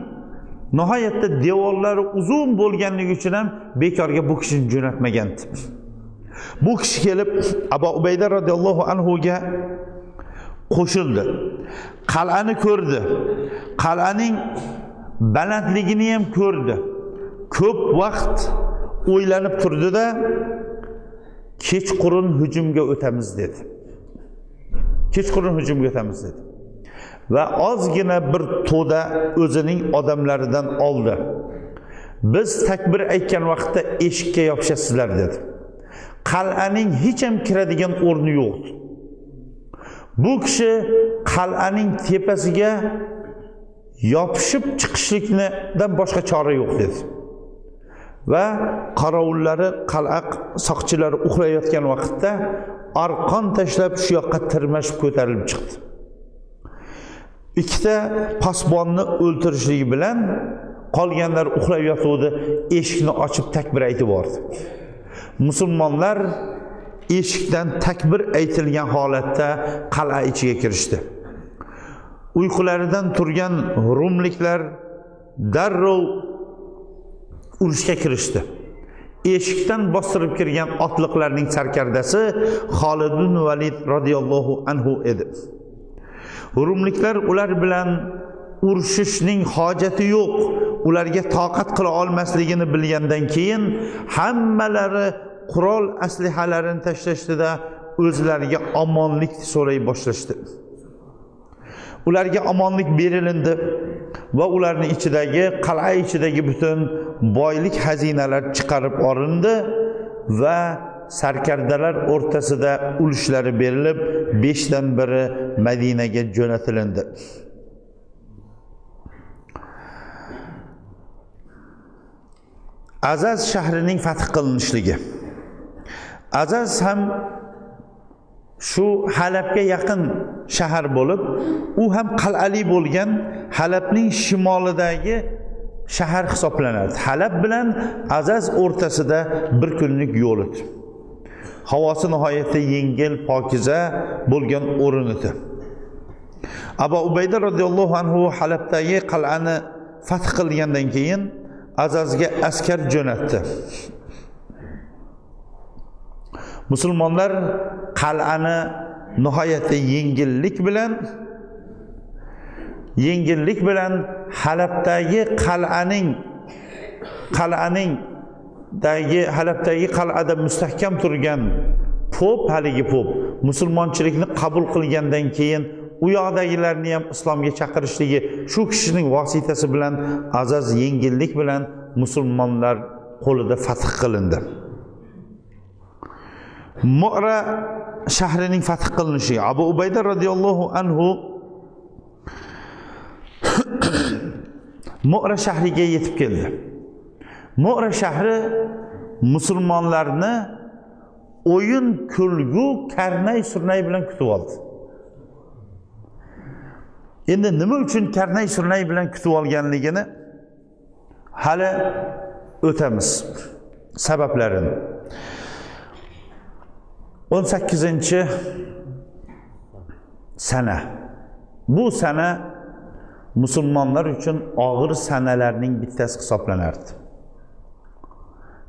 nihoyatda devorlari uzun bo'lganligi uchun ham bekorga bu kishini jo'natmagan. Bu kishi kelib Abu Ubayda radhiyallohu anhu ga qo'shildi. Qal'ani ko'rdi. Qal'aning balandligini ham ko'rdi. Ko'p vaqt o'ylanib turdi-da, kechqurun hujumga o'tamiz dedi. Kechqurun hujumga o'tamiz dedi. Va ozgina bir to'da o'zining odamlaridan oldi. Biz takbir aytgan vaqtda eshikka yopishasizlar dedi. Qal'aning hech ham kiradigan o'rni yo'q. Bu kishi qal'aning tepasiga yopishib chiqishlikdan boshqa chora yo'q dedi. Va qorovullari, qal'a soqchilari uxlayotgan vaqtda arqon tashlab shu yoqqa tirmashib ko'tarilib chiqdi. Ikkita pasbonni o'ltirishligi bilan qolganlar uxlab yotuvdi, eshikni ochib takbir aytib bordi. Musulmonlar eshikdan takbir aytilgan holatda qal'a ichiga kirishdi. Uyqularidan turgan rumliklar darrov urushga kirishdi. Eshikdan bostirib kirgan otliqlarning sarkardasi Xolid ibn Valid radhiyallohu anhu edi. Rumliklar ular bilan urushishning hojati yo'q, ularga toqat qila olmasligini bilgandan keyin hammalari qurol aslihalarini tashlashdi-da, o'zlariga omonlik so'ray boshlashdi. Ularga omonlik berilindi va ularning ichidagi qal'a ichidagi butun boylik xazinalar chiqarib olindi va sarkardalar o'rtasida ulushlari berilib 5 dan biri Madinaga jo'natilindi. Azaz shahrining fath qilinishligi. Azaz ham shu Halabga yaqin shahar bo'lib, u ham qal'ali bo'lgan Halabning shimolidagi shahar hisoblanadi. Halab bilan Azaz o'rtasida bir kunlik yo'l edi. Havosi nihoyatda yengil, pokiza bo'lgan o'rin edi. Abu Ubayda radhiyallohu anhu Halabdagi qal'ani fath qilgandan keyin Azazga askar jo'natdi. Musulmonlar qal'ani nihoyatda yengillik bilan Halabdagi Halabdagi qal'ada mustahkam turgan haligi musulmonchilikni qabul qilgandan keyin u yoqdagilarni ham islomga chaqirishligi shu kishining vositasi bilan Azaz yengillik bilan musulmonlar qo'lida fath qilindi. Mu'ra shahrining fath qilinishi. Abu Ubayda radhiyallohu anhu Mu'ra shahriga yetib keldi. Mu'ra shahri musulmonlarni o'yin, kulgu, karnay surnay bilan kutib oldi. Endi nima uchun karnay surnay bilan kutib olganligini hali o'tamiz sabablarini. 18-sana. Bu sana musulmonlar uchun og'ir sanalarning bittasi hisoblanardi.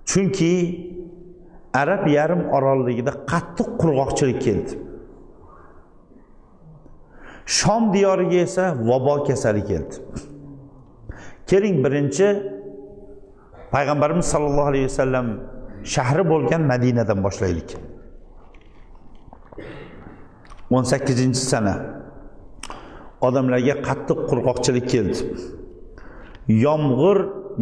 Chunki Arab yarim orolligida qattiq qurg'oqchilik keldi. Shom diyoriga esa vabo kasali keldi. Keling birinchi Payg'ambarimiz sallallohu alayhi vasallam shahri bo'lgan Madinadan boshlaylik. 18-sana. Odamlarga qattiq qurg'oqchilik keldi. Yomg'ir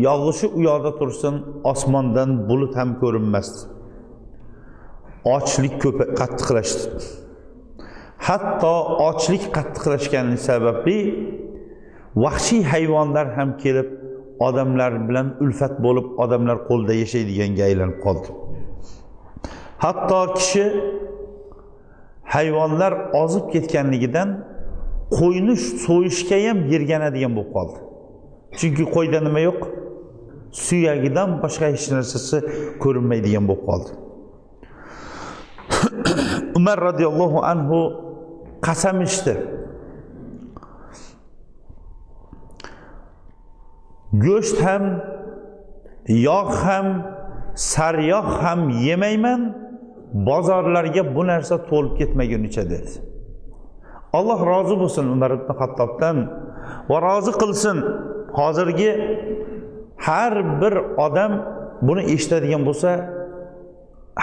yog'ishi u yoqda tursin, osmondan bulut ham ko'rinmasdi. Ochlik qattiqlashdi. Hatto ochlik qattiqlashgani sababli vahshiy hayvonlar ham kelib odamlar bilan ulfat bo'lib, odamlar qo'lda yashaydiganga aylanib qoldi. Hatto kishi hayvonlar ozib ketganligidan qo'yni so'yishga ham yerganadigan bo'lib qoldi. Chunki qo'yda nima yo'q? Suyagidan boshqa hech narsasi ko'rinmaydigan bo'lib qoldi. Umar radhiyallohu anhu qasam ichdi. Go'sht ham, yog' ham, sariyog' ham yemayman, bozorlarga bu narsa to'lib ketmagunicha dedi. Alloh rozi bo'lsin Umar ibn Xattobdan va rozi qilsin. Hozirgi har bir odam buni eshitadigan bo'lsa,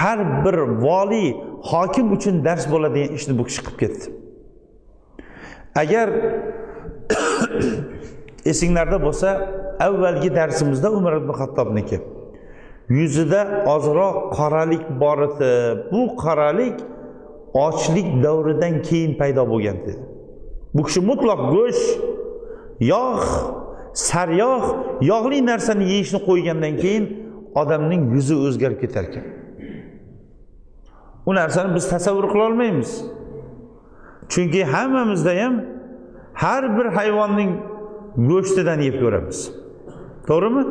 har bir vali, hokim uchun dars bo'ladigan ishni bu kishi qilib ketdi. Agar esinglarda bo'lsa, avvalgi darsimizda Umar ibn Xattobniki yuzida ozroq qoralik bor edi. Bu qoralik ochlik davridan keyin paydo bo'lgan dedi. Bu kishi mutlaq go'sht, yog', saryog', yog'li narsani yeyishni qo'ygandan keyin odamning yuzi o'zgarib ketar ekan. U narsani biz tasavvur qila olmaymiz. Chunki hammamizda ham har bir hayvonning go'shtidan yeb ko'ramiz. To'g'rimi?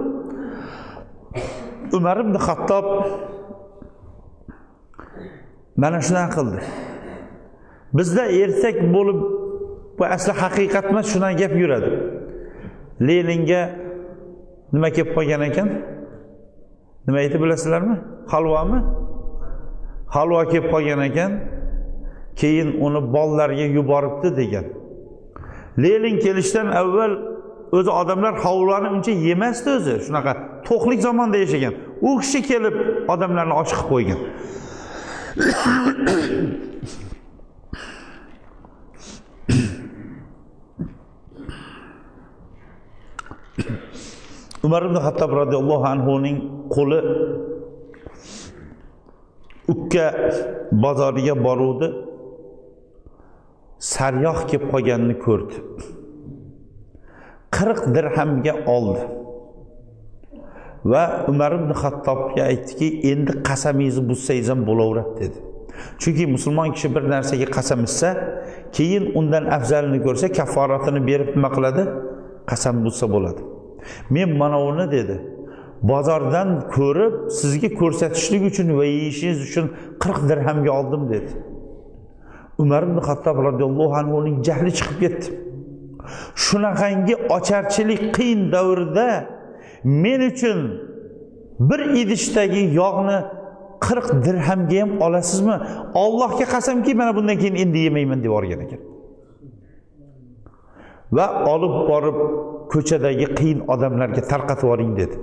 Umar ibn Xattob mana shunday qildi. Bizda ertak bo'lib, bu asli haqiqat emas, shundan gap yuradi. Leninga nima kelib qolgan ekan? Nima aytib bilasizlarmi? Halvomi? Halvo kelib qolgan ekan. Keyin uni bolalarga yuboribdi degan. Lenin kelishdan avval o'zi odamlar halvoni uncha yemasdi o'zi. Shunaqa to'qlik zamonda yashagan. U kishi kelib odamlarni och qilib qo'ygan. Umar ibn Xattob radhiyallohu anhuning qo'li Ukka bozoriga boruvdi. Saryoq kelib qolganini ko'rdi. 40 dirhamga oldi. Va Umar ibn Xattobga aytdiki, endi qasamingizni buzsangiz ham bo'laveradi dedi. Chunki musulmon kishi bir narsaga qasam ichsa, keyin undan afzalini ko'rsa, kafforatini berib nima qiladi? Qasam buzsa bo'ladi. Men mana uni dedi, bozordan ko'rib, sizga ko'rsatishlik uchun va yeyishingiz uchun 40 dirhamga oldim dedi. Umar ibn Xattob radhiyallohu anhuning jahli chiqib ketdi. Shunaqangi ocharchilik qiyin davrda men uchun bir idishdagi yog'ni 40 dirhamga ham olasizmi? Allohga qasamki, mana bundan keyin endi yemayman deb o'rgan ekan. Va olib borib ko'chadagi qiyin odamlarga tarqatib yuboring dedi.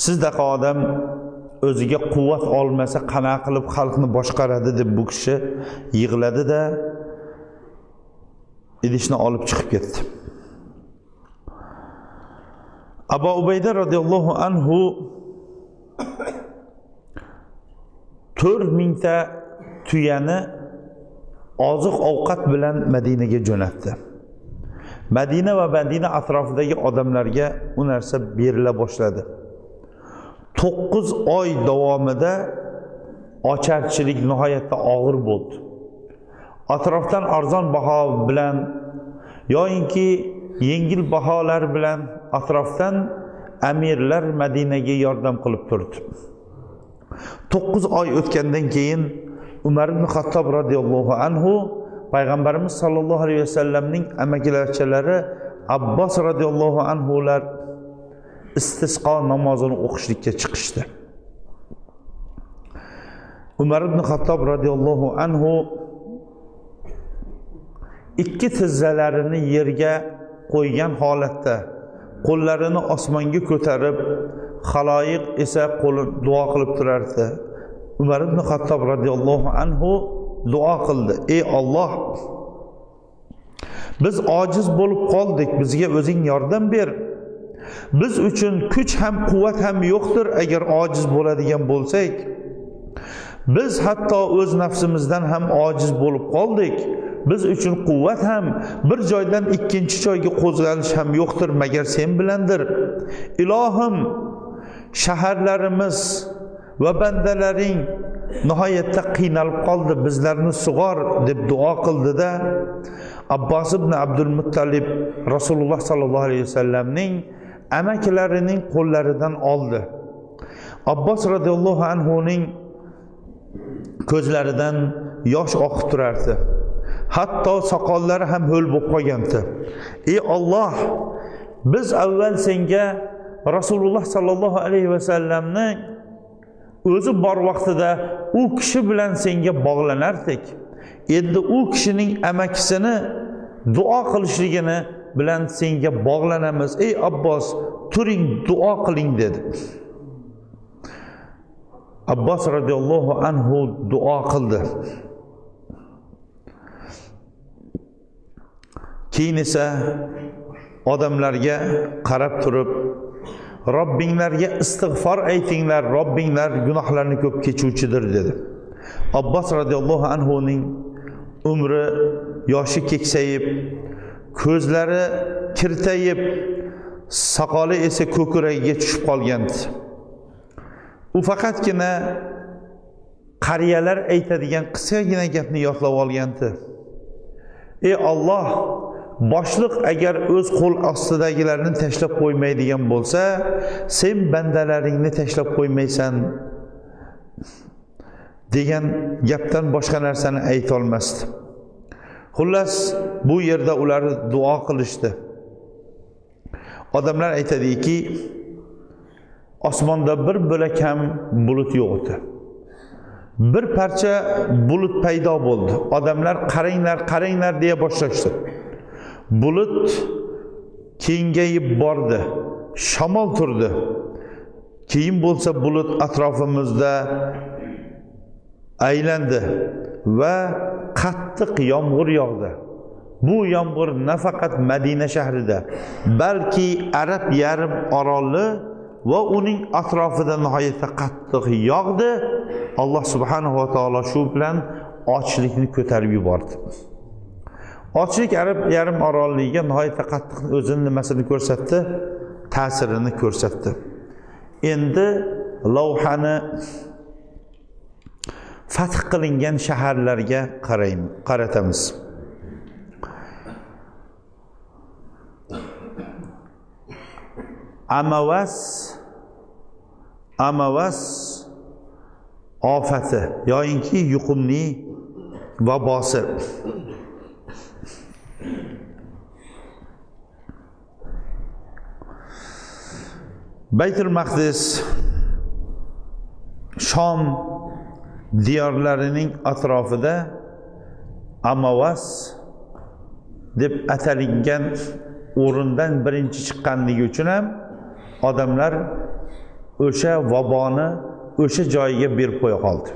Sizdaqa odam o'ziga quvvat olmasa qana qilib xalqni boshqaradi deb bu kishi yig'ladi-da, idishni olib chiqib ketdi. Abu Ubayda radhiyallohu anhu 4000 ta tuyani oziq ovqat bilan Madinaga jo'natdi. Madina va Madina atrofidagi odamlarga u narsa berila boshladi. 9 oy davomida ocharchilik nihoyatda og'ir bo'ldi. Atrofdan arzon baho bilan yoyinki yengil baholar bilan atrofdan amirlar Madinaga yordam qilib turdi. 9 oy o'tgandan keyin Umar ibn Xattob radhiyallohu anhu Payg'ambarimiz sallallohu alayhi vasallamning amakilarchalari Abbos radhiyallohu anhular istisqo namozini o'qishlikka chiqishdi. Umar ibn Xattob radhiyallohu anhu ikki tizzalarini yerga qo'ygan holatda qo'llarini osmonga ko'tarib, xaloyiq esa qo'li duo qilib turardi. Umar ibn Xattob radhiyallohu anhu duo qildi: "Ey Alloh, biz ojiz bo'lib qoldik, bizga o'zing yordam ber. Biz uchun kuch ham quvvat ham yo'qdir agar ojiz bo'ladigan bo'lsak. Biz hatto o'z nafsimizdan ham ojiz bo'lib qoldik. Biz uchun quvvat ham, bir joydan ikkinchi joyga qo'zg'alish ham yo'qdir magar sen bilandir. Ilohim, shaharlarimiz va bandalaring nihoyatda qiynalib qoldi, bizlarni sug'or" deb duo qildi-da, Abbos ibn Abdul Muttalib Rasululloh sallallohu alayhi vasallamning amakilarining qo'llaridan oldi. Abbos radhiyallohu anhuning ko'zlaridan yosh oqib turardi. Hatto soqollari ham ho'l bo'lib qolgandi. "Ey Alloh, biz avval senga Rasululloh sallallohu alayhi vasallamning o'zi bor vaqtida u kishi bilan senga bog'lanardik. Endi u kishining amakisini duo qilishligini bilan senga bog'lanamiz. Ey Abbos, turing, duo qiling" dedi. Abbos radhiyallohu anhu duo qildi. Keyin esa odamlarga qarab turib, Robbinglarga istig'for aytinglar, Robbinglar gunohlarni ko'p kechuvchidir dedi. Abbos radhiyallohu anhuning umri yoshi keksayib, ko'zlari kirtayib, soqoli esa ko'kragiga tushib qolgandi. U faqatgina qariyalar aytadigan qisqagina gapni yodlab olgandi. "Ey Alloh, boshliq agar o'z qo'l ostidagilarni tashlab qo'ymaydigan bo'lsa, sen bandalaringni tashlab qo'ymaysan" degan gapdan boshqa narsani ayta olmasdi. Xullas, bu yerda ular duo qilishdi. Odamlar aytadiki, osmonda bir bo'lak ham bulut yo'q edi. Bir parcha bulut paydo bo'ldi. Odamlar qaranglar, qaranglar deya boshlashdi. Bulut kengayib bordi. Shamol turdi. keyin bo'lsa bulut atrofimizda aylandi va qattiq yomg'ir yog'di. Bu yomg'ir nafaqat Madina shahrida, balki Arab yarim oroli va uning atrofida nihoyatda qattiq yog'di. Alloh subhanahu va taolo shu bilan ochlikni ko'tarib yubordi. Ochlik Arab yarim orolligiga nihoyatda qattiq o'zining nimasini ko'rsatdi, ta'sirini ko'rsatdi. Endi lavhani fath qilingan shaharlarga qaratamiz. Amavas ofati yoyinki yuqumli vabosi. Baytul Maqdis Shom diyorlarining atrofida Amavas deb atalgan o'rindan birinchi chiqqanligi uchun ham odamlar o'sha vaboni o'sha joyiga berib qo'ya qoldi.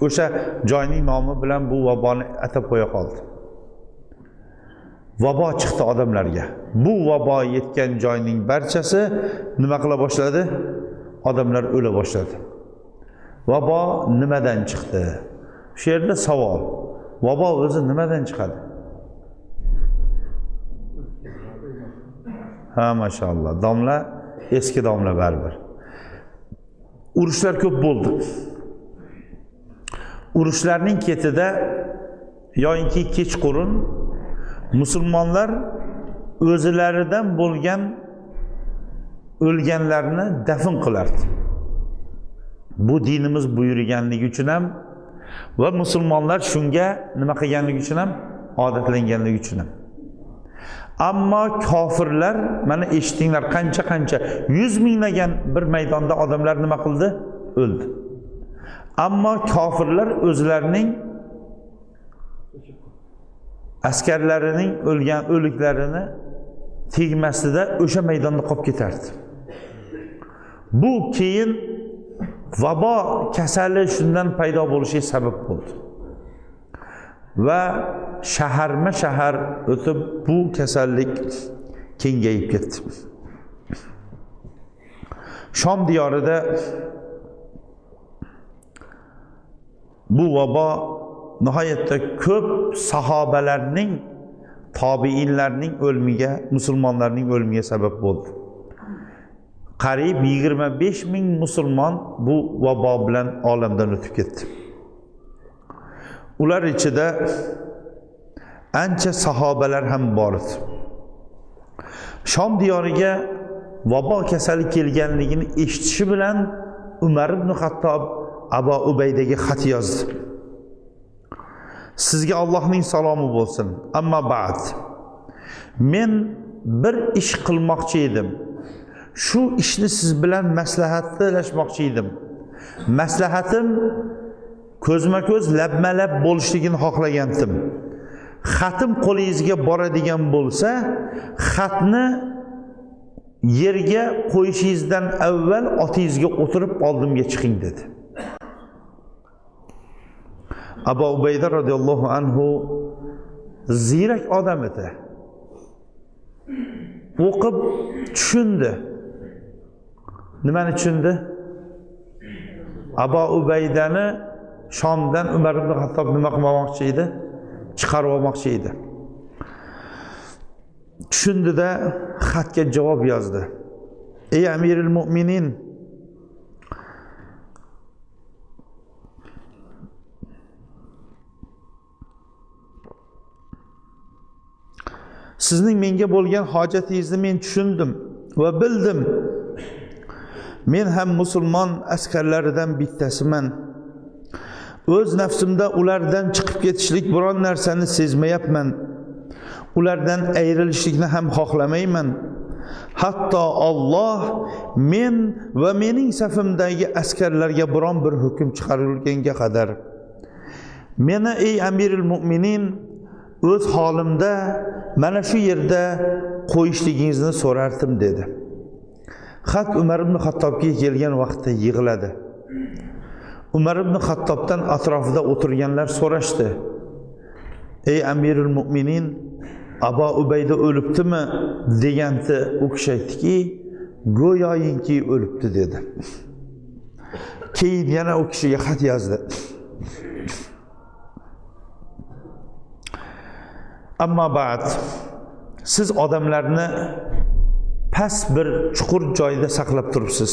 O'sha joyning nomi bilan bu vaboni atab qo'ya qoldi. Vabo chiqdi odamlarga. Bu vabo yetgan joyning barchasi nima qila boshladi? Odamlar o'la boshladi. Vabo nimadan chiqdi? Shu yerda savol. Vabo o'zi nimadan chiqadi? Ha, mashallah. Domla, eski domla baribir. Urushlar ko'p bo'ldi. Urushlarning ketida yoyinki kechqurun musulmonlar o'zlaridan bo'lgan o'lganlarni dafn qilardi. Bu dinimiz buyurganligi uchun ham va musulmonlar shunga nima qilganligi uchun ham odatlanganligi uchun ham. Ammo kofirlar, mana eshitdinglar, qancha 100 minglagan bir maydonda odamlar nima qildi? O'ldi. Ammo kofirlar o'zlarining askarlarining o'lgan o'liklarini tegmasida o'sha maydonda qolib ketardi. Bu keyin vabo kasali shundan paydo bo'lishiga sabab bo'ldi. Va shahar o'tib bu kasallik kengayib ketdi. Shom diyorida bu vabo nihoyatda ko'p sahobalarning, tobiinlarning o'limiga, musulmonlarning o'limiga sabab bo'ldi. Qariyb 25 ming musulmon bu vabo bilan olamdan o'tib ketdi. Ular ichida ancha sahobalar ham bor edi. Shom diyoriga vabo kasali kelganligini eshitishi bilan Umar ibn Xattob Abu Ubaydaga xat yozdi. Sizga Allohning salomi bo'lsin. Amma ba'd. Men bir ish qilmoqchi edim. Shu ishni siz bilan maslahatlashmoqchi edim. Maslahatim ko'zma-ko'z labma-lab bo'lishligini xohlagandim. Xatim qo'lingizga boradigan bo'lsa, xatni yerga qo'yishingizdan avval otingizga o'tirib oldimga chiqing dedi. Abu Ubayda radhiyallohu anhu ziyrak odam edi. O'qib tushundi. Nimani tushundi? Abu Ubaydani Shomdan Umar ibn Xattob nima qilmoqchi edi? Chiqarib olmoqchi edi. Tushundida xatga javob yozdi. Ey Amirul Mu'minin, sizning menga bo'lgan hojatingizni men tushundim va bildim. Men ham musulmon askarlaridan bittasiman. O'z nafsimda ulardan chiqib ketishlik biron narsani sezmayapman. Ulardan ayrilishlikni ham xohlamayman. Hatto Alloh men va mening safimdagi askarlarga biron bir hukm chiqarilganga qadar meni ey Amirul Mu'minin o'z holimda mana shu yerda qo'yishligingizni so'rardim dedi. Xat Umar ibn Xattobga kelgan vaqtda yig'iladi. Umar ibn Xattobdan atrofida o'tirganlar so'rashdi: "Ey Amirul Mu'minin, Abu Ubayda o'libdimi?" deganda u kishi aytdiki, "Go'yoyinki o'libdi" dedi. Keyin yana u kishiga xat yozdi. Ammo ba'd, siz odamlarni past bir chuqur joyda saqlab turibsiz.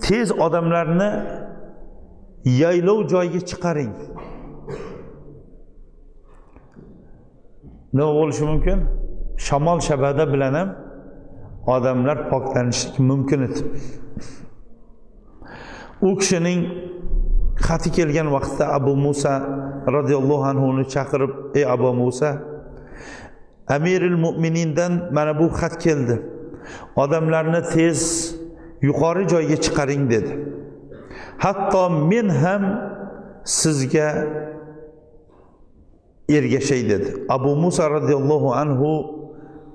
Tez odamlarni yaylov joyga chiqaring. Nima bo'lishi mumkin? Shamol shabada bilan ham odamlar poklanishi mumkin edi. U kishining xati kelgan vaqtda Abu Musa radhiyallohu anhu ni chaqirib, "Ey Abu Musa, Amirul Mu'minindan mana bu xat keldi. Odamlarni tez yuqori joyga chiqaring" dedi. Hatto men ham sizga ergashay dedi. Abu Musa radhiyallohu anhu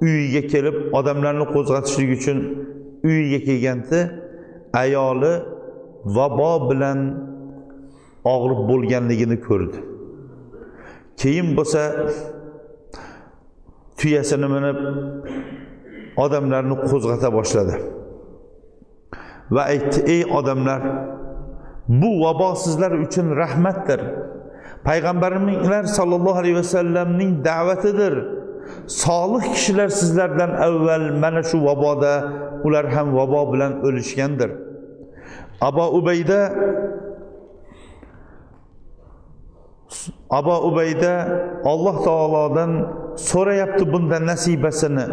uyiga kelib, odamlarni qo'zg'atishlik uchun uyiga kelganda ayoli vabo bilan og'rib bo'lganligini ko'rdi. Keyin bo'lsa tuyasini minib odamlarni qo'zg'ata boshladi va aytdi: "Ey odamlar, bu vabo sizlar uchun rahmatdir. Payg'ambarimiz sallallohu alayhi vasallamning da'vatidir. Solih kishilar sizlardan avval mana shu vaboda ular ham vabo bilan o'lishgandir. Abu Ubayda Alloh taolodan so'rayapti bunda nasibasini"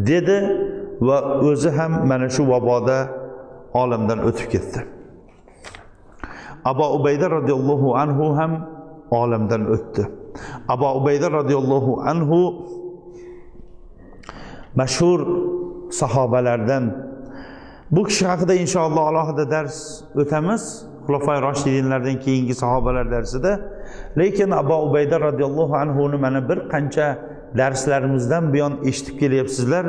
dedi va o'zi ham mana shu vaboda olamdan o'tib ketdi. Abu Ubayda radhiyallohu anhu ham olamdan o'tdi. Abu Ubayda radhiyallohu anhu mashhur sahobalardan. Bu kishi haqida inshaalloh alohida dars o'tamiz. Xulofai Roshidinlardan keyingi sahobalar darsida. Lekin Abu Ubayda radhiyallohu anhu ni mana bir qancha darslarimizdan buyon eshitib kelyapsizlar.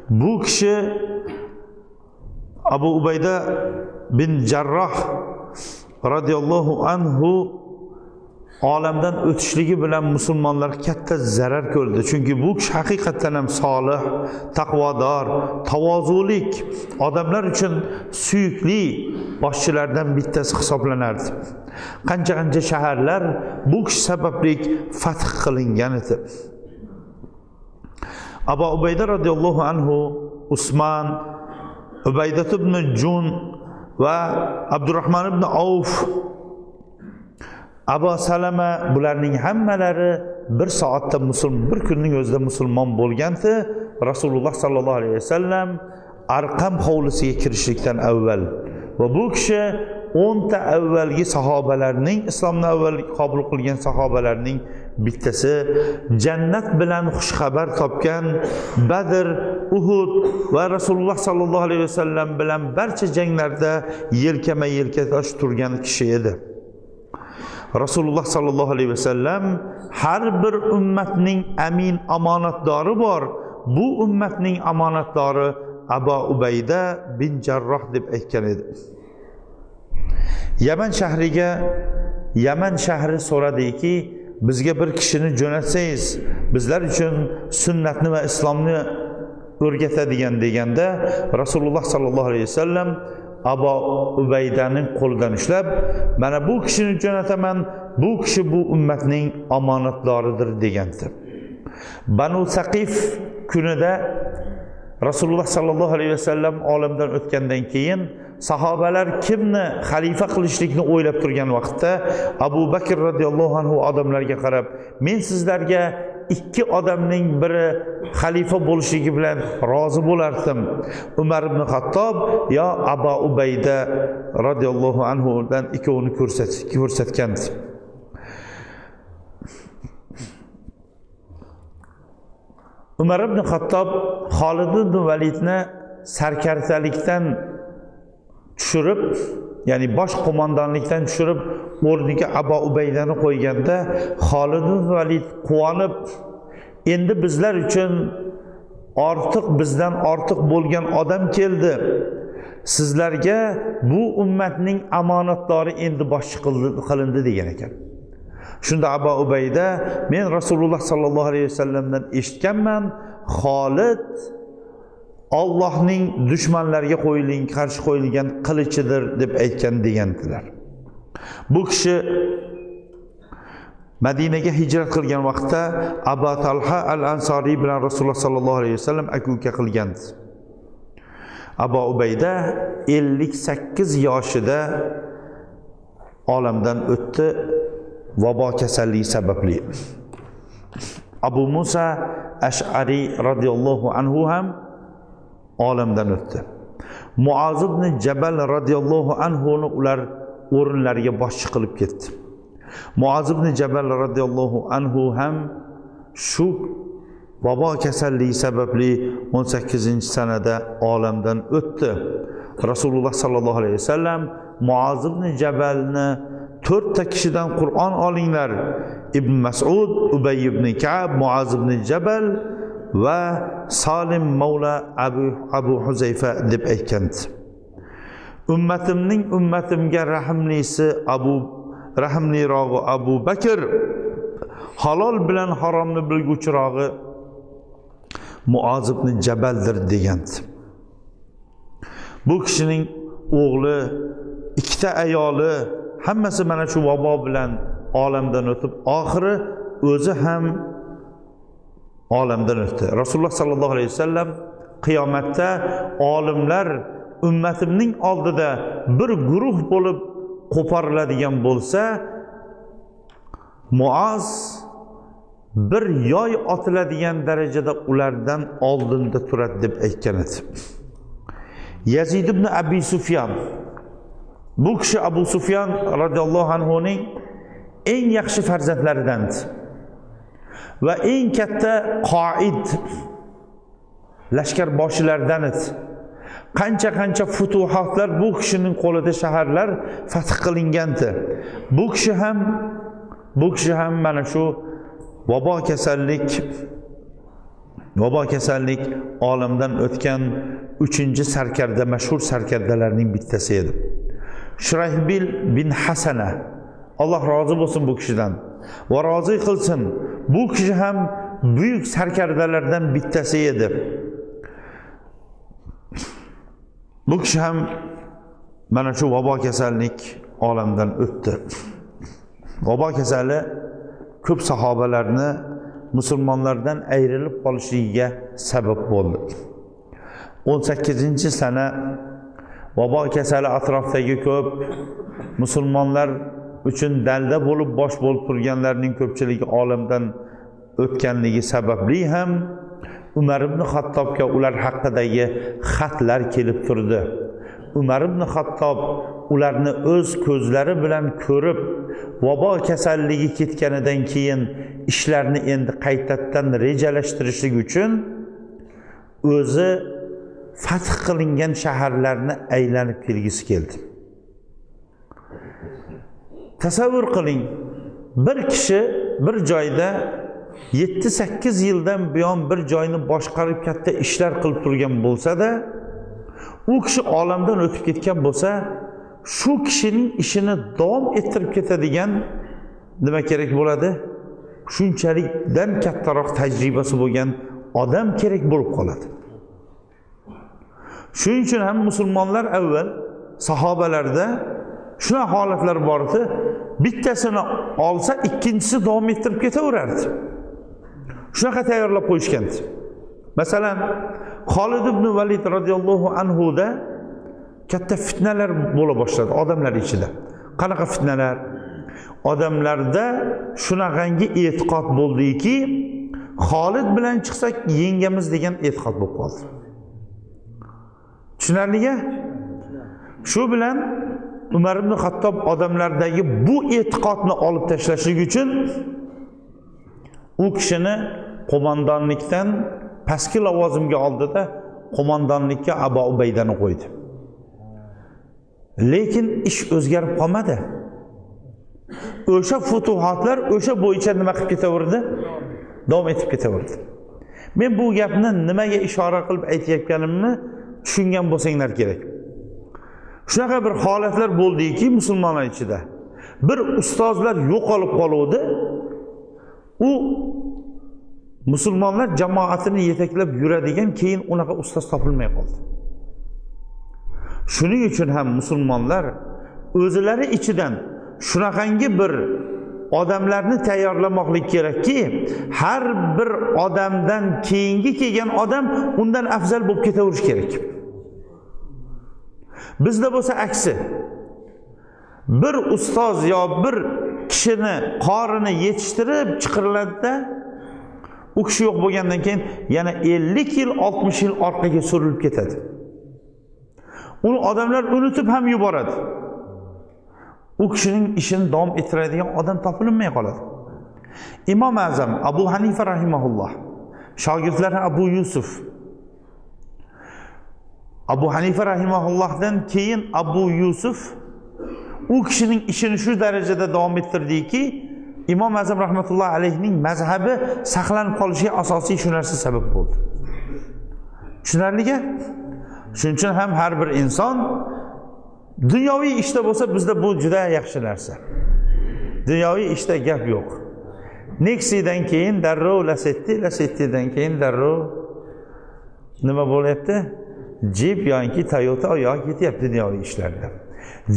Bu kishi Abu Ubayda bin Jarroh radhiyallohu anhu olamdan o'tishligi bilan musulmonlar katta zarar ko'rdi. Chunki bu kishi haqiqatan ham solih, taqvodor, tavozulik, odamlar uchun suyukli boshchilardan bittasi hisoblanardi. Qancha shaharlar bu kishi sababli fath qilingan edi. Abu Ubayda radhiyallohu anhu Usmon, Ubayda ibn Jun va Abdurrahman ibn Avf, Abu Salama, bularning hammalari bir soatda bir kunning o'zida musulmon bo'lganda Rasululloh sallallohu alayhi vasallam Arqam hovlisiga kirishlikdan avval va bu kishi 10 ta avvalgi sahobalarning, islomni avval qabul qilgan sahobalarning bittasi, jannat bilan xushxabar topgan, Badr, Uhud va Rasululloh sallallohu alayhi vasallam bilan barcha janglarda yelkama-yelkatosh turgan kishi edi. Rasululloh sallallohu alayhi vasallam har bir ummatning amin omonatdori bor. Bu ummatning omonatdori Abu Ubayda bin Jarroh deb aytgan edi. Yaman shahri so'radiki, bizga bir kishini jo'natsangiz, bizlar uchun sunnatni va islomni o'rgatadigan deganda Rasululloh sallallohu alayhi vasallam Abu Ubaydaning qo'lidan ushlab, mana bu kishini jo'nataman, bu kishi bu ummatning omonatdoridir degandi. Banu Saqif kunida Rasululloh sallallohu alayhi vasallam olamdan o'tgandan keyin sahobalar kimni xalifa qilishlikni o'ylab turgan vaqtda Abu Bakr radhiyallohu anhu odamlarga qarab, "Men sizlarga ikki odamning biri xalifa bo'lishligi bilan rozi bo'lardim. Umar ibn Xattob yo Abu Ubayda radhiyallohu anhu dan ikkovini ko'rsatgandi." Umar ibn Xattob Xolid ibn Validni sarkardalikdan tushirib, ya'ni bosh qo'mondonlikdan tushirib, o'rniga Abu Ubaydani qo'yganda Xolid ibn Valid quvonib, endi bizlar uchun ortiq bizdan ortiq bo'lgan odam keldi. Sizlarga bu ummatning omonatlari endi boshqa qilindi degan ekan. Shunda Abu Ubayda, men Rasululloh sallallohu alayhi vasallamdan eshitganman, Xolid Allohning dushmanlarga qarshi qo'yilgan qilichidir deb aytgan degandilar. Bu kishi Madinaga hijrat qilgan vaqtda Abu Talha al-Ansari bilan Rasululloh sallallohu alayhi vasallam aka-uka qilgandi. Abu Ubayda 58 yoshida olamdan o'tdi vabo kasalligi sababli. Abu Musa Ash'ari radhiyallohu anhu ham olamdan o'tdi. Muaz ibn Jabal radhiyallohu anhu ni ular o'rinlariga boshchi qilib ketdi. Muaz ibn Jabal radhiyallohu anhu ham shu vabo kasalligi sababli 18-sanada olamdan o'tdi. Rasululloh sallallohu alayhi vasallam Muaz ibn Jabalni 4 ta kishidan Qur'on olinglar. Ibn Mas'ud, Ubay ibn Ka'b, Muaz ibn Jabal va Salim Mavla Abu Huzayfa deb aytgandi. Ummatimga rahimlisi rahimlirog'i Abu Bakr, halol bilan haromni bilguvchirog'i Muaz ibn Jabaldir degandi. Bu kishining o'g'li, 2 ta ayoli hammasi mana shu vabo bilan olamdan o'tib, oxiri o'zi ham olamdan o'tdi. Rasululloh sallallohu alayhi vasallam qiyomatda olimlar ummatimning oldida bir guruh bo'lib qo'pariladigan bo'lsa, Muaz bir yoy otiladigan darajada ulardan oldinda turadi deb aytgan edi. Yazid ibn Abi Sufyan, bu kishi Abu Sufyan radhiyallohu anhuning eng yaxshi farzandlaridan va eng katta qoid lashkar boshlaridan edi. Qancha futuhatlar bu kishining qo'lida shaharlar fath qilingandi. Bu kishi ham mana shu vabo kasallik olamdan o'tgan 3-sarkarda, mashhur sarkardalarning bittasi edi. Shurahbil bin Hasana, Alloh rozi bo'lsin bu kishidan va rozi qilsin. Bu kishi ham buyuk sarkardalardan bittasi edi. Bu kishi ham mana shu vabo kasallik olamdan o'tdi. Vabo kasali ko'p sahobalarni musulmonlardan ayrilib qolishligiga sabab bo'ldi. 18-sana vabo kasali atrofdagi ko'p musulmonlar uchun dalda bo'lib bosh bo'lib turganlarning ko'pchiligi olamdan o'tganligi sababli ham Umar ibn Xattobga ular haqidagi xatlar kelib turdi. Umar ibn Xattob ularni o'z ko'zlari bilan ko'rib, vabo kasalligi ketganidan keyin ishlarni endi qaytadan rejalashtirishlik uchun o'zi fath qilingan shaharlarni aylanib kelgisi keldi. Tasavvur qiling, bir kishi bir joyda 7-8 yildan buyon bir joyni boshqarib katta ishlar qilib turgan bo'lsa-da, u kishi olamdan o'tib ketgan bo'lsa, shu kishining ishini davom ettirib ketadigan nima kerak bo'ladi? Shunchalikdan kattaroq tajribasi bo'lgan odam kerak bo'lib qoladi. Shuning uchun ham musulmonlar avval sahobalarda shuna holatlar bor edi, bittasini olsa ikkinchisi davom ettirib ketaverardi. Shunaqa tayyorlab qo'yishgandi. Masalan, Xolid ibn Valid radhiyallohu anhu da katta fitnalar bo'la boshladi odamlar ichida. Qanaqa fitnalar? Odamlarda shunaqangi e'tiqod bo'ldiki, Xolid bilan chiqsak yengamiz degan e'tiqod bo'lib qoldi. Tushunarliga? Shu bilan Umar ibn Xattob odamlardagi bu e'tiqodni olib tashlashlik uchun u kishini qo'mondonlikdan pastki lavozimga oldida qo'mondonlikka Abu Ubaydani qo'ydi. Lekin ish o'zgarib qolmadi. O'sha futuhatlar o'sha bo'yicha nima qilib ketaverdi? Davom etib ketaverdi. Men bu gapni nimaga ishora qilib aytayotganimni tushungan bo'lsanglar kerak. Shunaqa bir holatlar bo'ldiki musulmonlar ichida. Bir ustozlar yo'qolib qoluvdi. U musulmonlar jamoatini yetaklab yuradigan, keyin unaqa ustoz topilmay qoldi. Shuning uchun ham musulmonlar o'zlari ichidan shunaqangi bir odamlarni tayyorlamoqlik kerakki, har bir odamdan keyingi kelgan odam undan afzal bo'lib ketaverish kerak. Bizda bo'lsa aksi. Bir ustoz yo bir kishini qorini yetishtirib chiqariladi-da, u kishi yo'q bo'lgandan keyin yana 50 yil, 60 yil orqaga surilib ketadi. Uni odamlar unutib ham yuboradi. U kishining ishini davom ettiradigan odam topilmay qoladi. Imom Azam Abu Hanifa rahimahulloh, shogirdlari Abu Yusuf. Abu Hanifa rahimahullohdan keyin Abu Yusuf u kishining ishini shu darajada davom ettirdiki, Imom Azam rahmatullohi alayhining mazhabi saqlanib qolishiga asosiy shu narsa sabab bo'ldi. Tushunarlika? Shuning uchun ham har bir inson dunyoviy ishda bo'lsa, bizda bu juda yaxshi narsa. Dunyoviy ishda gap yo'q. Nexia'dan keyin darrov Lassetti'dan keyin darrov nima bo'lyapti? Jeep yoki Toyota oyoq ketyapti dunyoviy ishlarda.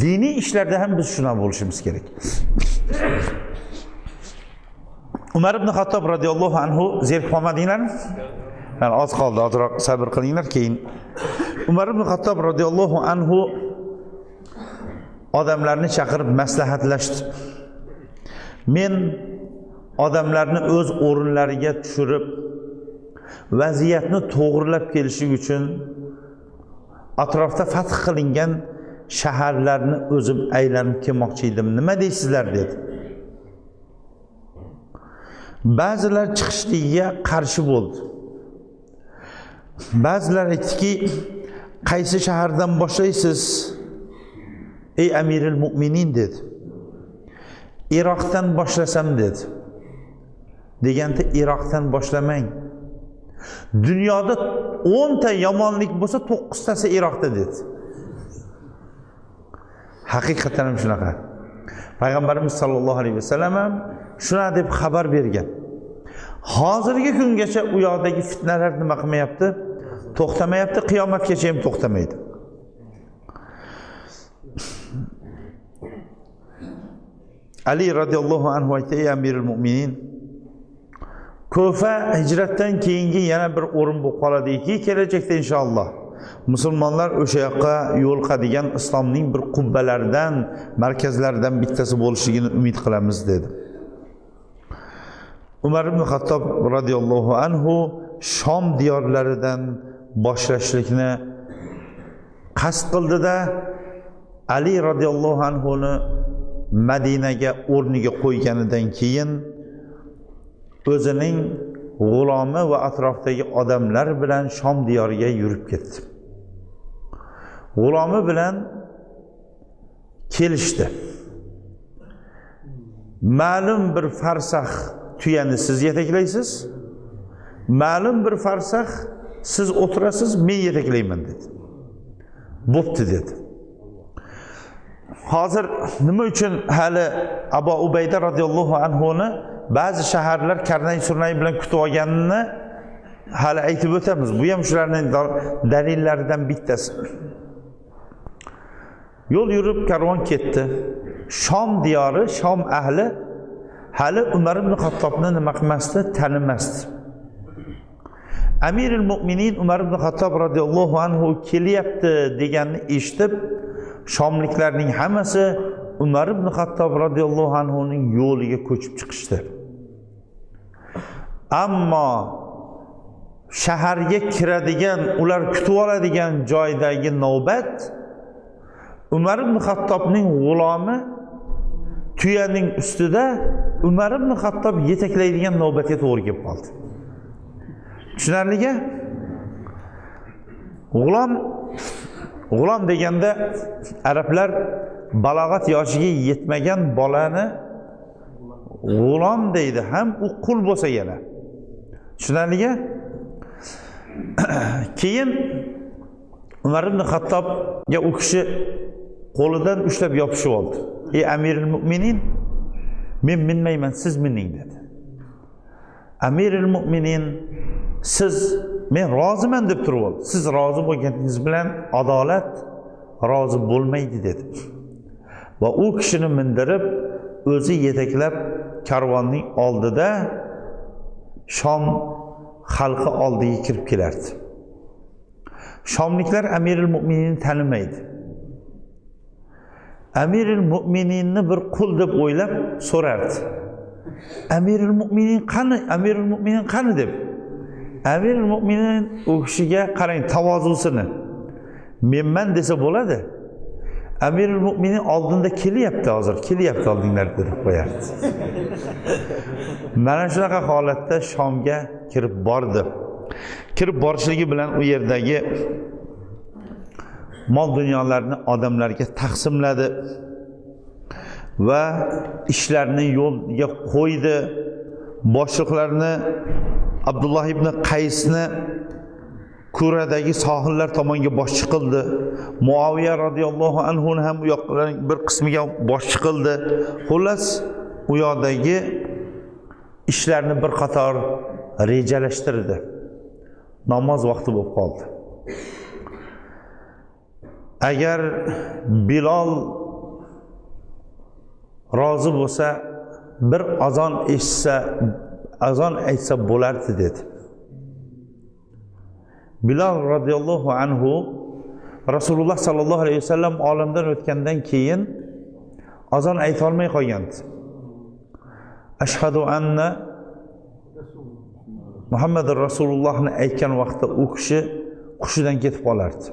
Diniy ishlarda ham biz shuna bo'lishimiz kerak. Umar ibn Xattob radhiyallohu anhu zerikib qolmadinglarmi? Yani oz qoldi, ozroq sabr qilinglar keyin. Umar ibn Xattob radhiyallohu anhu odamlarni chaqirib maslahatlashdi. Men odamlarni o'z o'rinlariga tushirib, vaziyatni to'g'rilab kelishi uchun atrofda fath qilingan shaharlarni o'zim aylanib kelmoqchi edim. Nima deysizlar dedi. Ba'zilar chiqishligiga qarshi bo'ldi. Ba'zilar aytdiki, qaysi shahardan boshlaysiz? Ey Amirul Mu'minin dedi. Iroqdan boshlasam dedi. Deganda Iroqdan boshlamang. Dunyoda 10 ta yomonlik bo'lsa 9 tasi Iroqda dedi. Haqiqatan ham shunaqa. Payg'ambarimiz sollallohu alayhi vasallam ham shuna deb xabar bergan. Hozirgi kungacha u yoqdagi fitnalar nima qilmayapti? To'xtamayapti, qiyomatgacha ham to'xtamaydi. Ali radhiyallohu anhu aytdi: "Ey Amirul Mu'minin, Kufa hijratdan keyingi yana bir o'rin bo'lib qoladiki, kelajakda inshaalloh musulmonlar o'sha yoqqa yo'lqadigan islomning bir qubbalaridan, markazlaridan bittasi bo'lishligini umid qilamiz" dedi. Umar ibn Xattob radhiyallohu anhu Shom diyorlaridan boshlashlikni qasd qildida, Ali radhiyallohu anhuni Madinaga o'rniga qo'yganidan keyin o'zining g'ulomi va atrofdagi odamlar bilan Shom diyoriga yurib ketdi. G'ulomi bilan kelishdi. Ma'lum bir farsax tuyani siz yetaklaysiz, ma'lum bir farsax siz o'tirasiz, men yetaklayman dedi. Bo'pti dedi. Hozir nima uchun hali Abu Ubayda radhiyallohu anhuni ba'zi shaharlar karnay-surnay bilan kutib olganini hali aytib o'tamiz. Bu ham shularning dalillaridan bittasi. Yo'l yurib karvon ketdi. Shom diyori, Shom ahli hali Umar ibn Xattobni nima qilmasdi, tanimasdi. Amirul Mu'minin Umar ibn Xattob radhiyallohu anhu kelyapti deganni eshitib, Shomliklarning hammasi Umar ibn Xattob radhiyallohu anhuning yo'liga ko'chib chiqishdi. Ammo shaharga kiradigan, ular kutib oladigan joydagi navbat Umar ibn Xattobning g'ulomi tuyaning ustida Umar ibn Xattob yetaklaydigan navbatga to'g'ri kelib qoldi. Tushunarlika? G'ulom deganda arablar balog'at yoshiga yetmagan bolani g'ulom deydi, ham u qul bo'lsa yana. Tushunarlika? Keyin Umar ibn Xattobga u kishi qo'lidan ushlab yopishib oldi. Ey Amirul Mu'minin, men minmayman, siz mining dedi. Amirul Mu'minin, siz men roziman deb turib oldi. Siz rozi bo'lganingiz bilan adolat rozi bo'lmaydi dedi. Va u kishini mindirib, o'zi yetaklab karvonning oldida Shom xalqi oldiga kirib kelardi. Shomliklar Amirul Mu'minini tanimaydi. Amirul Mu'mininni bir qul deb o'ylab so'rardi. Amirul Mu'minin qani? Amirul Mu'minin qani deb. Amirul Mu'minin u kishiga qarang tavozusini. Menman desa bo'ladi. Amirul Mu'minin oldinda kelyapti hozir, kelyapti oldinglarda deb qo'yardi. Mana shunaqa holatda Shomga kirib bordi. Kirib borishligi bilan u yerdagi mol dunyolarni odamlarga taqsimladi va ishlarni yo'lga qo'ydi. Boshliqlarni Abdulloh ibn Qaysni Kuradagi sohillar tomonga boshchi qildi. Muaviya radhiyallohu anhu ham u yoqlarning bir qismiga boshchi qildi. Xullas, u yoqdagi ishlarni bir qator rejalashtirdi. Namoz vaqti bo'lib qoldi. Agar Bilol rozi bo'lsa, bir azon aytsa bo'lardi dedi. Bilal radhiyallohu anhu Rasululloh sallallohu alayhi vasallam olamdan o'tgandan keyin azon ayta olmay qolgandi. Ashhadu anna Muhammadur Rasulullohni aytgan vaqtda u kishi hushidan ketib qolardi.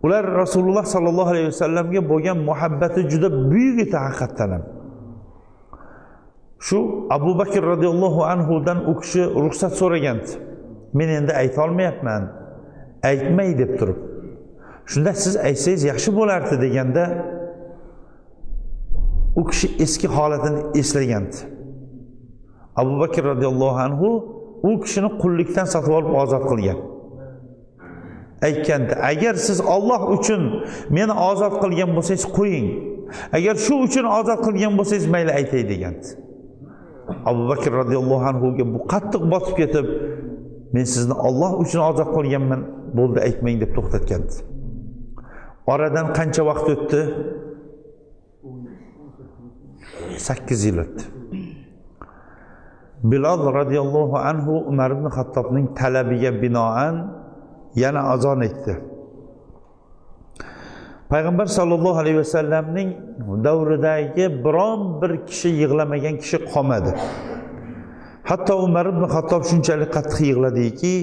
Ular Rasululloh sallallohu alayhi vasallamga bo'lgan muhabbati juda buyuk edi haqiqatan ham. Shu Abu Bakr radhiyallohu anhu dan u kishi ruxsat so'ragandi. Men endi ayta olmayapman, aytmay deb turib. Shunda siz aytsangiz yaxshi bo'lardi deganda u kishi eski holatini eslagandi. Abu Bakr radhiyallohu anhu u kishini qullikdan sotib olib ozod qilgan. Aytganda, agar siz Alloh uchun meni ozod qilgan bo'lsangiz qo'ying. Agar shu uchun ozod qilgan bo'lsangiz mayli aytay degandi. Abu Bakr radhiyallohu anhu ga bu qattiq botib ketib, men sizni Alloh uchun ozod qilganman, bo'ldi aytmang deb to'xtatgandi. Oradan qancha vaqt o'tdi? 8 yil o'tdi. Bilal radhiyallohu anhu Umar ibn Xattobning talabiga binoan yana azon aytdi. Payg'ambar sallallohu alayhi vasallamning davridagi biron bir kishi yig'lamagan kishi qolmadi. Hatto Umar ibn Xattob shunchalik qattiq yig'ladiki,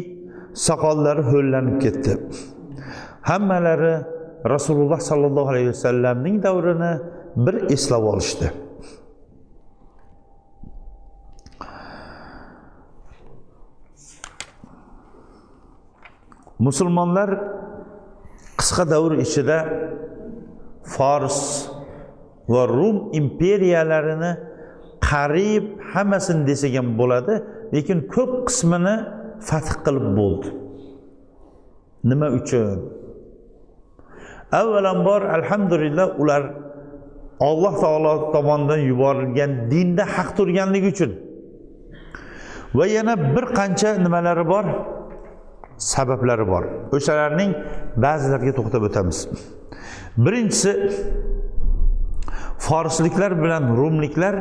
soqollari ho'llanib ketdi. Hammalari Rasululloh sallallohu alayhi vasallamning davrini bir eslab olishdi. Musulmonlar qisqa davr ichida Fors va Rum imperiyalarini qarib hammasini desak ham bo'ladi, lekin ko'p qismini fath qilib bo'ldi. Nima uchun? Avvalambor alhamdulillah ular Alloh taolo tomonidan yuborilgan dinda haq turganligi uchun. Va yana bir qancha nimalari bor? Sabablari bor. O'shalarning ba'zilariga to'xtab o'tamiz. Birinchisi, forsliklar bilan rumliklar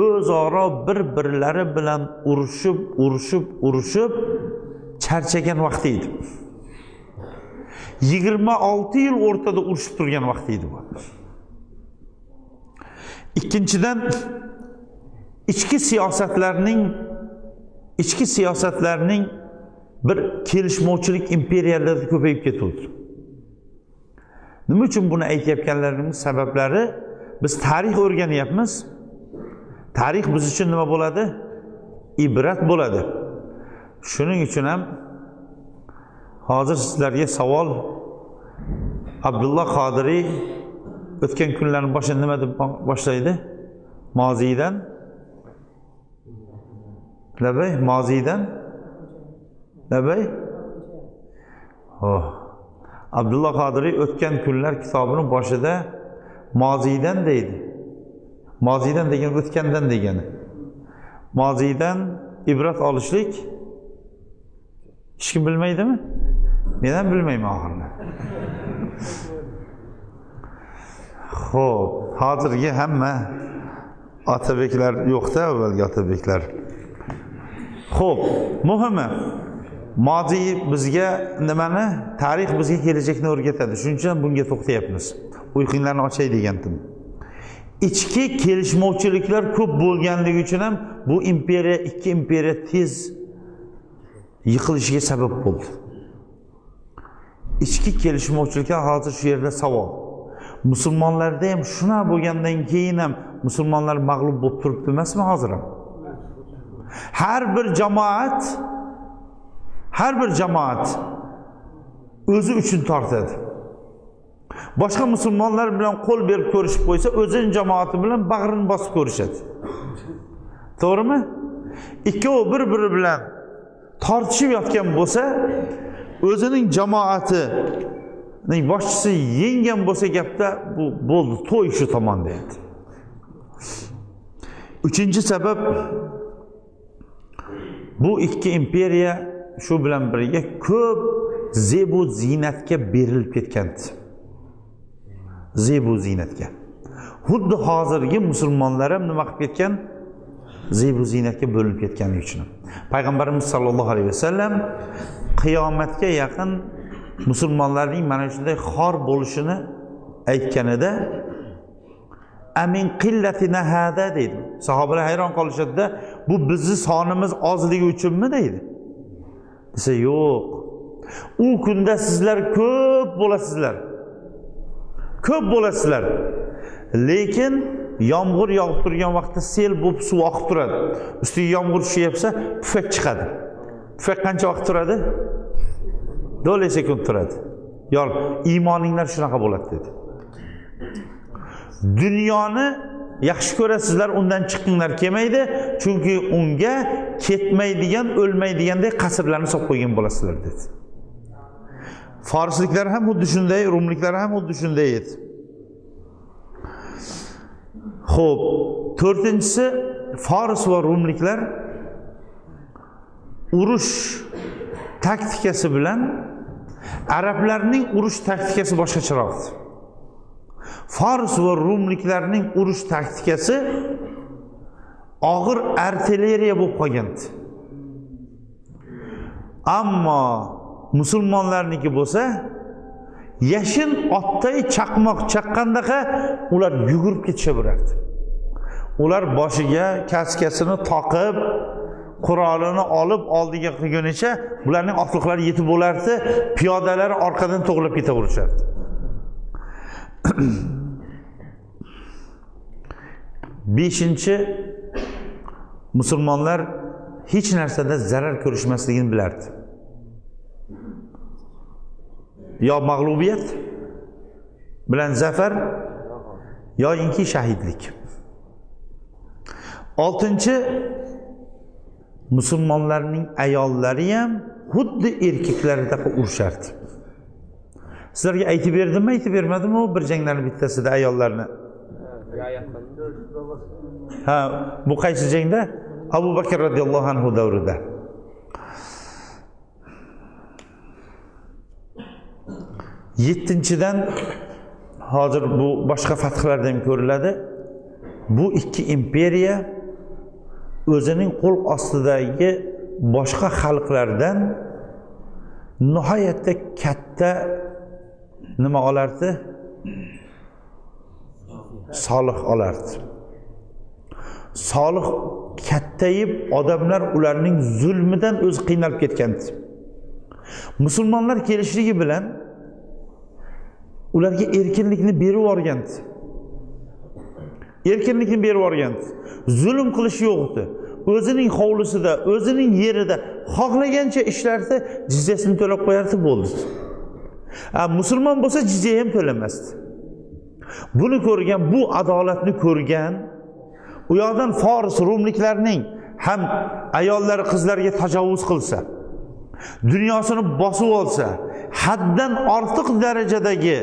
o'zaro bir-birlari bilan urushib charchagan vaqt edi. 26 yil o'rtada urushib turgan vaqt edi bu. Ikkinchidan, ichki siyosatlarning bir kelishmovchilik imperiyalarda ko'payib ketdi. Nima uchun buni aytayotganlarimning sabablari, biz tarix o'rganyapmiz. Tarix biz uchun nima bo'ladi? Ibrat bo'ladi. Shuning uchun ham hozir sizlarga savol, Abdullah Qodiriy o'tgan kunlarning boshida nima deb boshlaydi? Moziydan Nabay? Oh. Abdullah Qodiriy o'tgan kunlar kitobining boshida moziydan deydi. Moziydan degan o'tgandan degani. Moziydan ibrat olishlik hech kim bilmaydimi? Men ham bilmayman oxirida. Xo'p, hozirgi hamma otabeklar yo'qda, avvalgi otabeklar. Xo'p, muhimi moziy bizga nimani? Tarix bizga kelajakni o'rgatadi. Shuning uchun bunga to'xtayapmiz. Uyqinglarni ochay degandim. İchki kelishmovchiliklar ko'p bo'lganligi uchun ham bu imperiya, ikki imperiya tez yiqilishiga sabab bo'ldi. İchki kelishmovchiliklar hozir shu yerda savol. Musulmonlarda ham shuna bo'lgandan keyin ham musulmonlar mag'lub bo'lib turibdi emasmi hozir ham? Har bir jamoat o'zi uchun tortadi. Boshqa musulmonlar bilan qo'l berib ko'rishib qo'ysa, o'zining jamoati bilan bag'rini bosib ko'rishadi. To'g'rimi? Ikkovi bir-biri bilan tortishib yotgan bo'lsa, o'zining jamoatining boshchisi yenggan bo'lsa gapda bu bo'ldi, to'y shu tomon deydi. Uchinchi sabab, bu ikki imperiya shu bilan birga ko'p zebu zinatga berilib ketgandi. Zebu zinatga. Xuddi hozirgi musulmonlar ham nima qilib ketgan? Zebu zinatga bo'linib ketganligi uchun. Payg'ambarimiz sollallohu alayhi vasallam qiyomatga yaqin musulmonlarning mana shunday xor bo'lishini aytganida amin qillatina hada deydi. Sahobalar hayron qolishadi-da, bu bizni sonimiz ozligi uchunmi deydi. Desa yo'q. U kunda sizlar ko'p bo'lasizlar. Ko'p bo'lasizlar. Lekin yomg'ir yog'ib turgan vaqtda sel bo'lib suv oqib turadi. Ustiga yomg'ir tushyapsa, pufak chiqadi. Pufak qancha vaqt turadi? 4 sekund turadi. Yo'q, iymoninglar shunaqa bo'ladi dedi. Dunyoni yaxshi ko'rasizlar, undan chiqinglar kelmaydi, chunki unga ketmaydigan, o'lmaydigandek qasrlarni solib qo'ygan bo'lasizlar dedi. Farsliklar ham xuddi shunday, rumliklar ham xuddi shunday edi. Xo'p, to'rtinchisi, Fors va rumliklar urush taktikasi bilan arablarning urush taktikasi boshqacharoq edi. Fors va rumliklarning urush taktikasi og'ir artilleriya bo'lib qolgandi. Ammo musulmonlarniki bo'lsa, yashin otday chaqmoq chaqqandaqa ular yugurib ketishaverardi. Ular boshiga kaskasini taqib, qurolini olib oldiga qilgunicha ularning otliqlari yetib bo'lardi, piyodalar orqadan to'g'rilab ketaverishardi. Beshinchi, musulmonlar hech narsada zarar ko'rishmasligini bilardi. Yo mag'lubiyat bilan zafar, yoinki shahidlik. Oltinchi, musulmonlarning ayollari ham xuddi erkaklardek urushardi. Sizlarga aytib berdimmi, aytib bermadimmi u bir janglarning bittasida ayollarni? Ha, bu qaysi jangda? Abu Bakr radhiyallohu anhu davrida. Yettinchidan, hozir bu boshqa fathlarda ham ko'riladi. Bu ikki imperiya o'zining qo'l ostidagi boshqa xalqlardan nihoyatda katta nima olardi? Solih olardi. Solih kattayib, odamlar ularning zulmidan o'zi qiynalib ketgandi. Musulmonlar kelishligi bilan ularga erkinlikni berib yuborgandi. Erkinlikni berib yuborgandi. Zulm qilish yo'q edi. O'zining hovlisida, o'zining yerida xohlagancha ishlarsa, jizyasini to'lab qo'yardi, bo'ldi. Musulmon bo'lsa jizya ham to'lamasdi. Buni ko'rgan, bu adolatni ko'rgan, u yoqdan Fors, rumliklarning ham ayollari qizlarga tajovuz qilsa, dunyosini bosib olsa, haddan ortiq darajadagi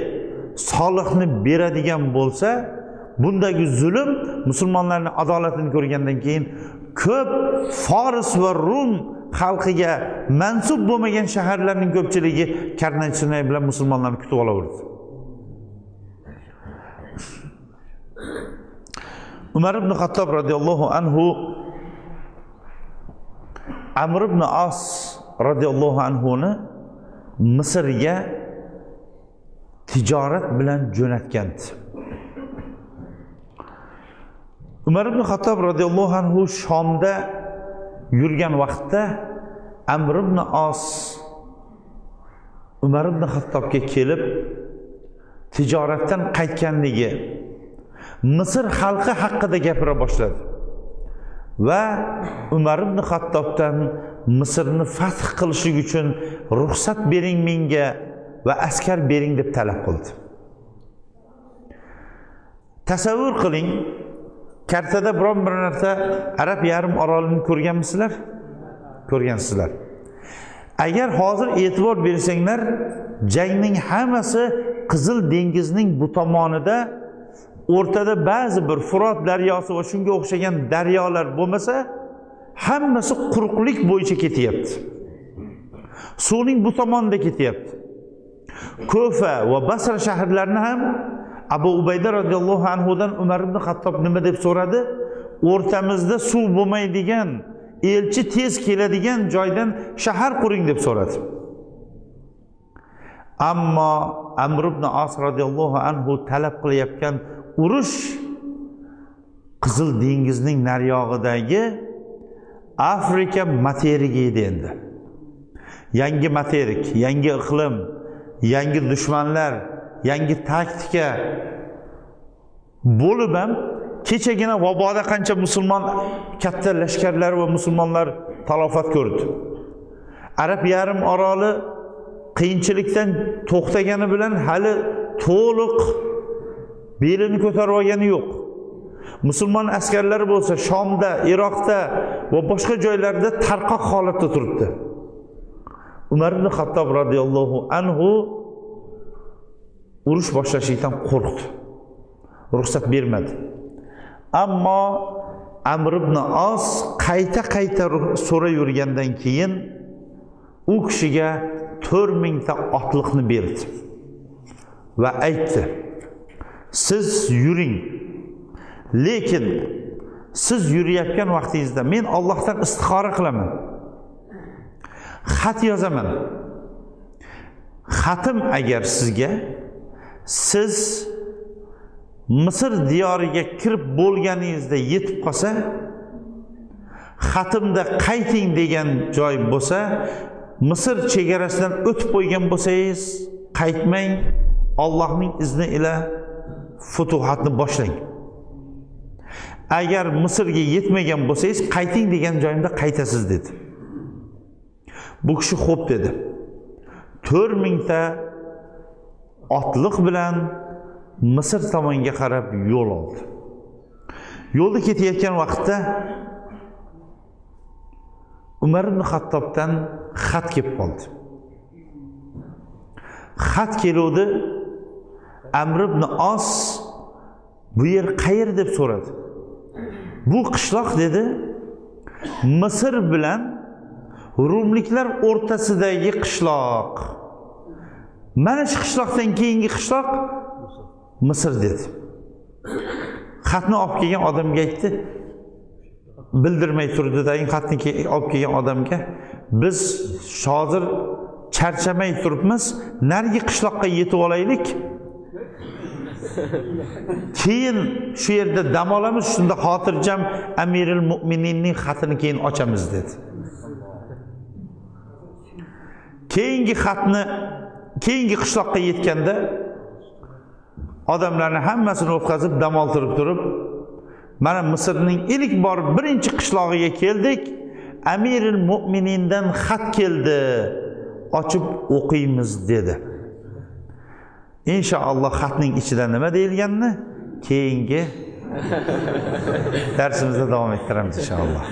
soliqni beradigan bo'lsa, bundagi zulm musulmonlarning adolatini ko'rgandan keyin ko'p Fors va Rum xalqiga mansub bo'lmagan shaharlarning ko'pchiligi karnay bilan musulmonlarni kutib olaverdi. Umar ibn Xattob radhiyallohu anhu Amr ibn As radhiyallohu anhuni Misrga tijorat bilan jo'natgandi. Umar ibn Xattob radhiyallohu anhu Shomda yurgan vaqtda Amr ibn As Umar ibn Xattobga kelib tijoratdan qaytganligi, Misr xalqi haqida gapira boshladi va Umar ibn Xattobdan Misrni fath qilishlik uchun ruxsat bering menga va askar bering deb talab qildi. Tasavvur qiling, kartada biron bir narsa Arab yarim orolini ko'rganmisizlar? Ko'rgansizlar. Agar hozir e'tibor bersanglar, jangning hammasi Qizil dengizning bu tomonida, o'rtada ba'zi bir Furot daryosi va shunga o'xshagan daryolar bo'lmasa, hammasi quruqlik bo'yicha ketyapti. Suvning bu tomonida ketyapti. Kufa va Basra shaharlarini ham Abu Ubayda radhiyallohu anhudan Umar ibn Xattob nima deb so'radi? O'rtamizda suv bo'lmaydigan, elchi tez keladigan joydan shahar quring deb so'radi. Ammo Amr ibn As radhiyallohu anhu talab qilayotgan urush Qizil dengizning naryog'idagi Afrika materigi edi endi. Yangi materik, yangi iqlim, yangi dushmanlar, yangi taktika bo'lib ham kechagina vaboda qancha musulmon katta lashkarlar va musulmonlar talofat ko'rdi. Arab yarim oroli qiyinchilikdan to'xtagani bilan hali to'liq belini ko'tarib olgani yo'q. Musulmon askarlari bo'lsa Shomda, Iroqda va boshqa joylarda tarqoq holatda turibdi. Umar ibn Xattob radhiyallohu anhu urush boshlashdan qo'rqdi. Ruxsat bermadi. Ammo Amr ibn As qayta so'rayvergandan keyin u kishiga 4000 ta otliqni berdi va aytdi: "Siz yuring. Lekin siz yurayotgan vaqtingizda men Allohdan istixora qilaman. Xat yozaman. Xatim agar sizga siz Misr diyoriga kirib bo'lganingizda yetib qolsa, xatimda qayting degan joy bo'lsa, Misr chegarasidan o'tib qo'ygan bo'lsangiz, qaytmang, Allohning izni ila futuhatni boshlang. Agar Misrga yetmagan bo'lsangiz, qayting degan joyimda qaytasiz" dedi. Bu kishi xo'p dedi. 4000 ta otliq bilan Misr tomonga qarab yo'l oldi. Yo'lda ketayotgan vaqtda Umar ibn Xattobdan xat kelib qoldi. Xat keluvdi. Amr ibn As bu yer qayer deb so'radi. Bu qishloq dedi, Misr bilan Rumliklar o'rtasidagi qishloq. Mana shu qishloqdan keyingi qishloq Misr dedi. Xatni olib kelgan odamga aytdi. Bildirmay turdidagi xatni olib kelgan odamga, biz hozir charchamay turibmiz, narigi qishloqqa yetib olaylik. Keyin shu yerda dam olamiz, shunda xotirjam Amirul Mu'mininning xatini keyin ochamiz dedi. Keyingi qishloqqa yetganda odamlarni hammasini o'tkazib dam oltirib turib, mana Misrning ilk bor birinchi qishlog'iga keldik. Amirul Mu'minindan xat keldi. Ochib o'qiymiz dedi. Inshaalloh xatning ichida nima deyilganini keyingi darsimizda davom ettiramiz inshaalloh.